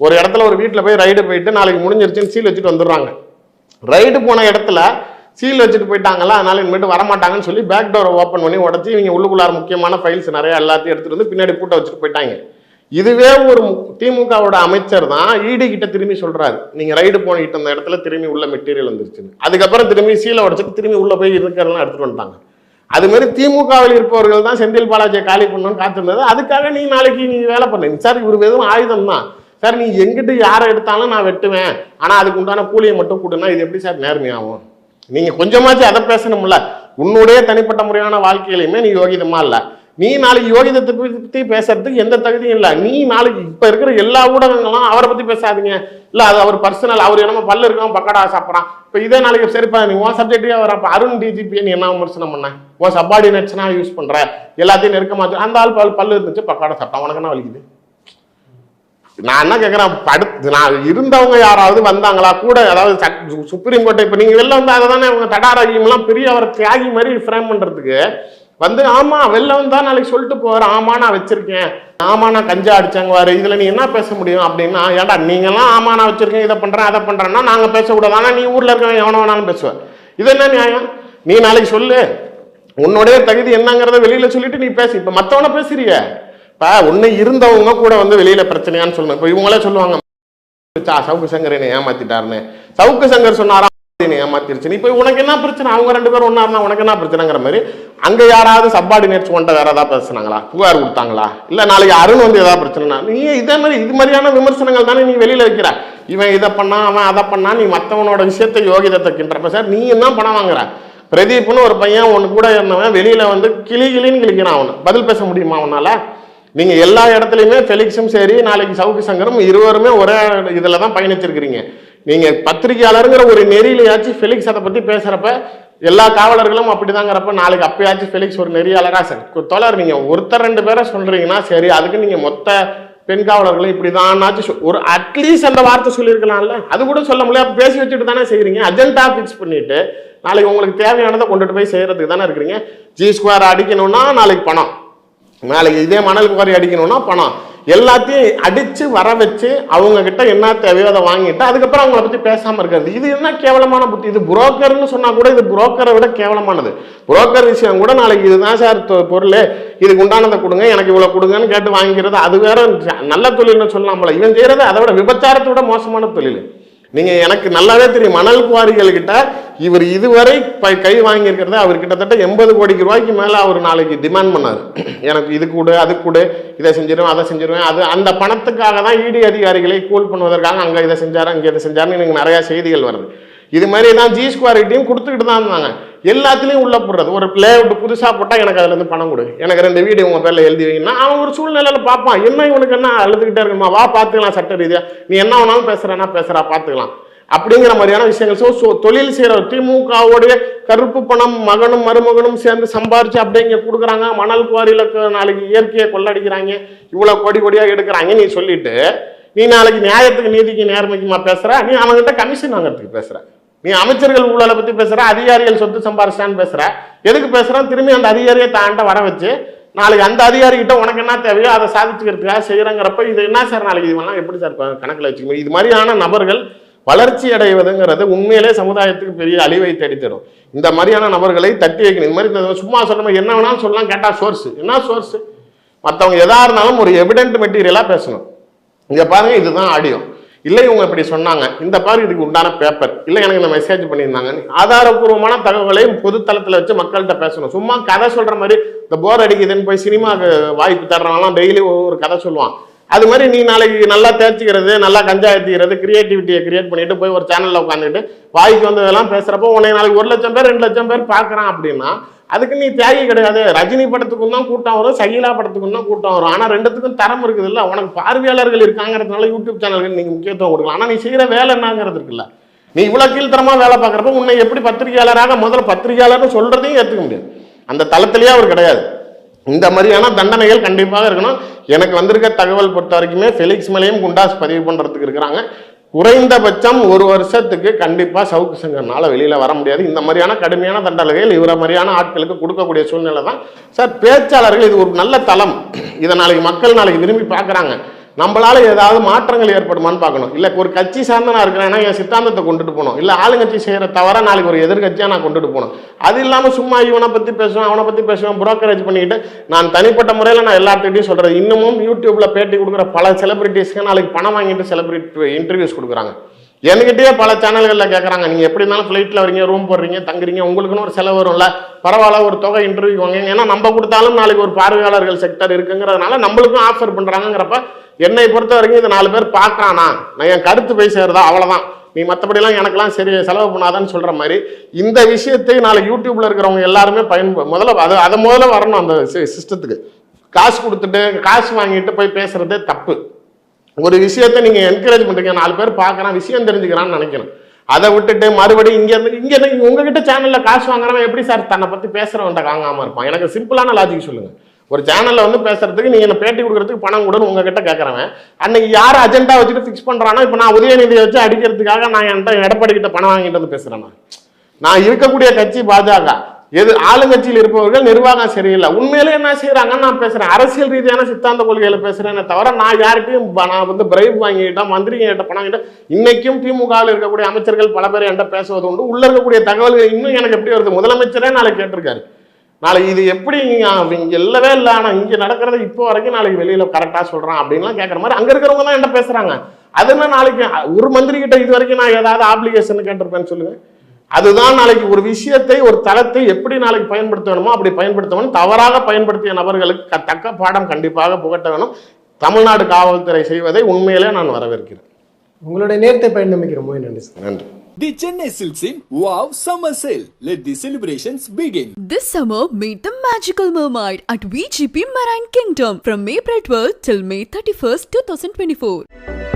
ஒரு இடத்துல ஒரு வீட்டில் போய் ரைடு போயிட்டு நாளைக்கு முடிஞ்சிருச்சுன்னு சீல் வச்சுட்டு வந்துடுறாங்க. ரைடு போன இடத்துல சீல் வச்சுட்டு போயிட்டாங்கல்ல, அதனால இனிமேட்டு வரமாட்டாங்கன்னு சொல்லி பேக் டோரை ஓப்பன் பண்ணி உடச்சி இவங்க உள்ளுக்குள்ளார முக்கியமான ஃபைல்ஸ் நிறைய எல்லாத்தையும் எடுத்துகிட்டு வந்து பின்னாடி பூட்டை வச்சுட்டு போயிட்டாங்க. இதுவே ஒரு திமுகவோட அமைச்சர் தான் இடி கிட்ட திரும்பி சொல்றாரு, நீங்க ரைடு போனிட்டு அந்த இடத்துல திரும்பி உள்ள மெட்டீரியல் வந்துருச்சுன்னு. அதுக்கப்புறம் திரும்பி சீலை உடச்சிட்டு திரும்பி உள்ள போய் இருக்கிறதெல்லாம் எடுத்துட்டு வந்துட்டாங்க. அது மாதிரி திமுகவில் இருப்பவர்கள் தான் செந்தில் பாலாஜியை காலி பண்ணணும்னு காத்திருந்தது. அதுக்காக நீ நாளைக்கு நீ வேலை பண்ணு சார், இவரு வெறும் ஆயுதம் தான் சார், நீ எங்கிட்ட யாரை எடுத்தாலும் நான் வெட்டுவேன், ஆனா அதுக்கு உண்டான கூலியை மட்டும் கொடுனா இது எப்படி சார் நேர்மையாகும்? நீங்க கொஞ்சமாச்சு அதை பேசணும்ல. உன்னுடைய தனிப்பட்ட முறையான வாழ்க்கையிலுமே நீ யோகிதமா இல்லை. நீ நாளைக்கு யோகிதத்தை பத்தி பேசுறதுக்கு எந்த தகுதியும் இல்லை. நீ நாளைக்கு இப்ப இருக்கிற எல்லா ஊடகங்களும் அவரை பத்தி பேசாதீங்க, இல்ல அது அவர் பர்சனல், அவர் என்னமோ பல்லு இருக்கான் பக்கடா சாப்பிட்றான். இப்ப இதே நாளைக்கு சரிப்பா நீ உன் சப்ஜெக்டே வரப்ப அருண் டிஜிபியை நீ என்ன விமர்சனம் பண்ண, உன் சப்பார்டினேட்ஸ்னா யூஸ் பண்ற, எல்லாத்தையும் நெருக்கமாச்சு, அந்த ஆள் பல்லு இருந்துச்சு பக்கடா சாப்பிட்டான், உனக்கு என்ன வலிக்குது? நான் என்ன கேட்கிறேன், நான் இருந்தவங்க யாராவது வந்தாங்களா கூட, அதாவது சுப்ரீம் கோர்ட்டை இப்ப நீங்க வெளில வந்து அதை தானே அவங்க தடாராகியெல்லாம் பெரிய அவரை தியாகி மாதிரி ஃப்ரேம் பண்றதுக்கு வந்து, ஆமா வெளில வந்தா நாளைக்கு சொல்லிட்டு போவார், ஆமா நான் வச்சிருக்கேன், ஆமா நான் கஞ்சா அடிச்சாங்க வாரு, இதுல நீ என்ன பேச முடியும் அப்படின்னா, ஏன்டா நீங்கெல்லாம் ஆமா நான் வச்சிருக்கேன் இதை பண்றேன் அதை பண்றேன்னா நாங்க பேசக்கூடாது, ஆனா நீ ஊர்ல இருக்கவன் எவனோ வேணாலும் பேசுவேன். இது என்ன நியாயம்? நீ நாளைக்கு சொல்லு, உன்னுடைய தகுதி என்னங்கிறத வெளியில சொல்லிட்டு நீ பேசு. இப்ப மத்தவன பேசுறிய, இப்ப ஒண்ணு இருந்தவங்க கூட வந்து வெளியில பிரச்சனையான்னு சொல்லணும். இப்ப இவங்களே சொல்லுவாங்க சவுக்கு சங்கர் என்னை ஏமாத்திட்டாருன்னு, சவுக்கு சங்கர் சொன்னாரா ஏமாத்திருச்சு, இப்ப உனக்கு என்ன பிரச்சனை? அவங்க ரெண்டு பேரும் ஒன்னா இருந்தா உனக்கு என்ன பிரச்சனைங்கிற மாதிரி. அங்க யாராவது சப்பார்டினேட்ஸ் கொண்ட வேற ஏதாவது பேசுனாங்களா, புகார் கொடுத்தாங்களா, இல்ல நாளைக்கு அருண் வந்து ஏதாவது பிரச்சனைனா நீ இதே மாதிரி இது மாதிரியான விமர்சனங்கள் தானே நீ வெளியில வைக்கிற. இவன் இதை பண்ணா அவன் அதை பண்ணா, நீ மற்றவனோட விஷயத்தை யோகிதத்தை கின்றப்ப சார் நீ என்ன பணம் வாங்குற? பிரதீப்னு ஒரு பையன் ஒன்று கூட இருந்தவன் வெளியில வந்து கிளின்னு கிளிக்கிறான், அவனை பதில் பேச முடியுமா அவனால? நீங்க எல்லா இடத்துலையுமே ஃபெலிக்ஸும் சரி நாளைக்கு சவுக்கு சங்கரும் இருவருமே ஒரே இதுல தான் பயணிச்சிருக்கிறீங்க. நீங்க பத்திரிகையாளருங்கிற ஒரு நெறியிலையாச்சும் ஃபெலிக்ஸ் அதை பத்தி பேசுறப்ப எல்லா காவலர்களும் அப்படிதாங்கிறப்ப நாளைக்கு அப்பயாச்சும் ஃபெலிக்ஸ் ஒரு நெறியாளரா சார் தொடர் நீங்க ஒருத்தர் ரெண்டு பேரை சொல்றீங்கன்னா சரி, அதுக்கு நீங்க மொத்த பெண் காவலர்களும் இப்படிதான்னாச்சும் ஒரு அட்லீஸ்ட் அந்த வார்த்தை சொல்லியிருக்கலாம்ல. அது கூட சொல்ல முடியாது, பேசி வச்சுட்டு தானே செய்யறீங்க. அஜெண்டா ஃபிக்ஸ் பண்ணிட்டு நாளைக்கு உங்களுக்கு தேவையானதை கொண்டுட்டு போய் செய்யறதுக்கு தானே இருக்கிறீங்க. G2 அடிக்கணும்னா நாளைக்கு பணம், நாளைக்கு இதே மணல் குவாரி அடிக்கணும்னா பணம், எல்லாத்தையும் அடிச்சு வர வச்சு அவங்க கிட்ட என்ன தேவையோ அதை வாங்கிட்டு அதுக்கப்புறம் அவங்கள பத்தி பேசாம இருக்கிறது. இது என்ன கேவலமான புத்தி? இது புரோக்கர்னு சொன்னா கூட இது புரோக்கரை விட கேவலமானது. புரோக்கர் விஷயம் கூட நாளைக்கு இதுதான் சார் பொருள், இதுக்கு உண்டானதை கொடுங்க, எனக்கு இவ்வளவு கொடுங்கன்னு கேட்டு வாங்கிக்கிறது அது வேற நல்ல தொழில்னு சொல்லலாம்ல. இவன் செய்யறது அதை விட விபச்சாரத்தை விட மோசமான தொழில். நீங்க எனக்கு நல்லாவே தெரியும், மணல் குவாரிகள் கிட்ட இவர் இதுவரை கை வாங்கியிருக்கிறத அவர் கிட்டத்தட்ட 80 கோடி ரூபாய்க்கு மேல அவர் நாளைக்கு டிமாண்ட் பண்ணாரு. எனக்கு இது கூட அது கூட, இதை செஞ்சிருவேன் அதை செஞ்சிருவேன். அது அந்த பணத்துக்காக தான் இடி அதிகாரிகளை கூல் பண்ணுவதற்காக அங்க இதை செஞ்சாரு அங்கே இதை செஞ்சாருன்னு எனக்கு நிறைய செய்திகள் வருது. இது மாதிரி தான் G2 டீம் கொடுத்துக்கிட்டு தான் இருந்தாங்க. எல்லாத்துலேயும் உள்ள போடுறது, ஒரு லேஅவுட் புதுசாக போட்டால் எனக்கு அதுல இருந்து பணம் கொடு, எனக்கு 2 வீடு உங்க பேர்ல எழுதி வைங்கன்னா அவன் ஒரு சூழ்நிலையில பார்ப்பான், என்ன இவனுக்கு என்ன அழுதுகிட்டே இருக்குமா, வா பார்த்துக்கலாம் சட்ட ரீதியா, நீ என்ன வேணாலும் பேசுறா பார்த்துக்கலாம் அப்படிங்கிற மாதிரியான விஷயங்கள். தொழில் செய்யற திமுகவுடைய கருப்பு பணம் மகனும் மருமகனும் சேர்ந்து சம்பாரிச்சு அப்படிங்க கொடுக்குறாங்க. மணல் குவாரியில நாளைக்கு இயற்கையை கொள்ளடிக்கிறாங்க, இவ்வளவு கோடியா எடுக்கிறாங்க. நீ சொல்லிட்டு நீ நாளைக்கு நியாயத்துக்கு நீதிக்கு நேர்மைக்குமா பேசுற? நீ அவங்ககிட்ட கமிஷன் வாங்கறதுக்கு பேசுற, நீ அமைச்சர்கள் ஊழலை பத்தி பேசுற, அதிகாரிகள் சொத்து சம்பாரிச்சான்னு பேசுற. எதுக்கு பேசுறான்? திரும்பி அந்த அதிகாரியை தாண்ட வர வச்சு நாளைக்கு அந்த அதிகாரி கிட்ட உனக்கு என்ன தேவையோ அதை சாதிச்சுக்கிறதுக்காக செய்யறங்கிறப்ப இது என்ன சார் நாளைக்கு இதெல்லாம் எப்படி சார் கணக்கில் வச்சுக்கணும்? இது மாதிரியான நபர்கள் வளர்ச்சி அடைவதுங்கிறது உண்மையிலே சமுதாயத்துக்கு பெரிய அழிவை தேடித்தரும். இந்த மாதிரியான நபர்களை தட்டி வைக்கணும். இது மாதிரி சும்மா சொல்ல என்ன வேணாலும் சொல்லலாம், கேட்டா சோர்ஸ் என்ன சோர்ஸ்? மற்றவங்க எதா இருந்தாலும் ஒரு எவிடென்ட் மெட்டீரியலா பேசணும். இங்க பாருங்க இதுதான் ஆடியோ, இல்லை இவங்க இப்படி சொன்னாங்க, இந்த பாரு இதுக்கு உண்டான பேப்பர், இல்லை எனக்கு இந்த மெசேஜ் பண்ணியிருந்தாங்க, ஆதாரபூர்வமான தகவலையும் பொது தளத்தில் வச்சு மக்கள்கிட்ட பேசணும். சும்மா கதை சொல்ற மாதிரி இந்த போர் அடிக்குதுன்னு போய் சினிமாவுக்கு வாய்ப்பு தர்றவங்களாம் டெய்லி ஒரு கதை சொல்லுவான். அது மாதிரி நீ நாளைக்கு நல்லா தேய்ச்சிக்கிறது, நல்லா கஞ்சா ஏற்றிக்கிறது, கிரியேட்டிவிட்டியை கிரியேட் பண்ணிட்டு போய் ஒரு சேனலில் உட்காந்துட்டு வாய்க்கு வந்ததெல்லாம் பேசுகிறப்போ உன்னை நாளைக்கு 1 லட்சம் பேர் 2 லட்சம் பேர் பார்க்குறான் அப்படின்னா அதுக்கு நீ தியாகி கிடையாது. ரஜினி படத்துக்கும் தான் கூட்டம் வரும், சகிலா படத்துக்கும் தான் கூட்டம் வரும். ஆனால் ரெண்டுத்துக்கும் தரம் இருக்குது இல்லை. உனக்கு பார்வையாளர்கள் இருக்காங்கிறதுனால யூடியூப் சேனல்கள் நீங்கள் முக்கியத்துவம் கொடுக்கலாம். ஆனால் நீ செய்கிற வேலை என்னங்கிறது இருக்குல்ல. நீ இவ்வளோ கீழ்த்தரமாக வேலை பார்க்குறப்ப உன்னை எப்படி பத்திரிகையாளராக முதல்ல பத்திரிகையாளர்னு சொல்கிறதையும் ஏற்றுக்க முடியாது. அந்த தளத்திலேயே அவர் கிடையாது. இந்த மாதிரியான தண்டனைகள் கண்டிப்பாக இருக்கணும். எனக்கு வந்திருக்க தகவல் பொறுத்த வரைக்குமே ஃபெலிக்ஸ் மேலேயும் குண்டாஸ் பதிவு பண்ணுறதுக்கு இருக்கிறாங்க. குறைந்தபட்சம் 1 வருஷத்துக்கு கண்டிப்பாக சவுக்கு சங்கர்னால வெளியில் வர முடியாது. இந்த மாதிரியான கடுமையான தண்டனைகள் இவரை மாதிரியான ஆட்களுக்கு கொடுக்கக்கூடிய சூழ்நிலை தான் சார். பேச்சாளர்கள் இது ஒரு நல்ல தளம். இதை நாளைக்கு மக்கள் நாளைக்கு விரும்பி பார்க்குறாங்க. நம்மளால ஏதாவது மாற்றங்கள் ஏற்படுமான்னு பார்க்கணும். இல்லை ஒரு கட்சி சார்ந்த நான் இருக்கிறேன்னா என் சித்தாந்தத்தை கொண்டுட்டு போகணும். இல்லை ஆளுங்கட்சி செய்கிற தவிர நாளைக்கு ஒரு எதிர்கட்சியாக நான் கொண்டுட்டு போகணும். அது இல்லாமல் சும்மா இவனை பற்றி பேசுவேன், அவனை பற்றி பேசுவேன், புரோக்கரேஜ் பண்ணிக்கிட்டு நான் தனிப்பட்ட முறையில் நான் எல்லாத்துக்கிட்டையும் சொல்கிறது. இன்னமும் யூடியூப்பில் பேட்டி கொடுக்குற பல செலிபிரிட்டிஸ்க்கு நாளைக்கு பணம் வாங்கிட்டு செலிபிரிட்டி இன்டர்வியூஸ் கொடுக்குறாங்க. என்கிட்டயே பல சேனல்களில் கேட்குறாங்க, நீங்கள் எப்படி இருந்தாலும் ஃப்ளைட்டில் வரீங்க, ரூம் போடுறீங்க, தங்குறீங்க, உங்களுக்குன்னு ஒரு செலவு வரும்ல, பரவாயில்ல ஒரு தொகை இன்டர்வியூ வாங்க. ஏன்னா நம்ம கொடுத்தாலும் நாளைக்கு ஒரு பார்வையாளர்கள் செக்டர் இருக்குங்கிறதுனால நம்மளுக்கும் ஆஃபர் பண்ணுறாங்கிறப்ப என்னை பொறுத்த வரைக்கும் இது 4 பேர் பார்க்குறானா, நான் என் கருத்து போய் சேர்றதா அவ்வளோதான். நீ மற்றபடிலாம் எனக்கெல்லாம் சரி செலவு பண்ணாதான்னு சொல்கிற மாதிரி இந்த விஷயத்தை நாளைக்கு யூடியூப்பில் இருக்கிறவங்க எல்லாருமே முதல்ல அதை முதல்ல வரணும். அந்த சிஸ்டத்துக்கு காசு கொடுத்துட்டு காசு வாங்கிட்டு போய் பேசுகிறதே தப்பு. ஒரு விஷயத்தை நீங்கள் என்கரேஜ் பண்ணுறீங்க, 4 பேர் பார்க்குறான், விஷயம் தெரிஞ்சுக்கிறான்னு நினைக்கணும். அதை விட்டுட்டு மறுபடியும் இங்கே உங்ககிட்ட சேனலில் காசு வாங்குறவன் எப்படி சார் தன்னை பற்றி பேசுகிறவன்ட்ட வாங்காமல் இருப்பான்? எனக்கு சிம்பிளான லாஜிக் சொல்லுங்கள். ஒரு சேனலில் வந்து பேசுறதுக்கு நீங்கள் என்ன பேட்டி கொடுக்குறதுக்கு பணம் கொடுன்னு உங்ககிட்ட கேட்குறவன், அன்னைக்கு யார் அஜெண்டா வச்சுட்டு ஃபிக்ஸ் பண்ணுறானோ, இப்போ நான் உதயநிதியை வச்சு அடிக்கிறதுக்காக நான் என்கிட்ட எடப்பாடி கிட்ட பணம் வாங்கிட்டு வந்து பேசுகிறேன். நான் இருக்கக்கூடிய கட்சி பாஜக, ஆளுங்கட்சியில் இருப்பவர்கள் நிர்வாகம் சரியில்லை. உண்மையிலே என்ன செய்யறாங்கன்னு நான் பேசுறேன். அரசியல் ரீதியான சித்தாந்த கொள்கைகளை பேசுறேன்னு தவிர நான் யார்கிட்டையும் நான் வந்து பிரைப் வாங்கிட்டேன், மந்திரிங்க கிட்ட பணம் கிட்ட. இன்னைக்கும் திமுகவில் இருக்கக்கூடிய அமைச்சர்கள் பல பேர் என்கிட்ட பேசுவது உண்டு. உள்ள இருக்கக்கூடிய தகவல்கள் இன்னும் எனக்கு எப்படி வருது, முதலமைச்சரே நாளைக்கு கேட்டிருக்காரு. நாளைக்கு இது எப்படி இங்க இல்லவே இல்லை, ஆனா இங்க நடக்கிறது இப்போ வரைக்கும் நாளைக்கு வெளியில கரெக்டா சொல்றான் அப்படின்லாம் கேட்கற மாதிரி அங்க இருக்கிறவங்க தான் என்கிட்ட பேசுறாங்க. அது என்ன நாளைக்கு ஒரு மந்திரி கிட்ட இது வரைக்கும் நான் ஏதாவது ஆப்ளிகேஷன் கேட்டிருப்பேன்னு சொல்லுங்க. அதுதான் நாளைக்கு ஒரு விஷயத்தை ஒரு தளத்தை எப்படி நாளைக்கு பயன்படுத்த வேணுமோ அப்படி பயன்படுத்த வேணும். தவறாக பயன்படுத்திய நபர்களுக்கு தக்க பாடம் கண்டிப்பாக புகட்ட வேணும். தமிழ்நாடு காவல்துறை செய்வதை உண்மையிலே நான் வரவேற்கிறேன். உங்களுடைய நேரத்தை பயன்படுத்திக்கிற ரொம்ப நன்றி சார். நன்றி. The Chennai Silks in Wow Summer Sale. Let the celebrations begin. This summer, meet the magical mermaid at VGP Marine Kingdom from April 12 till May 31st, 2024.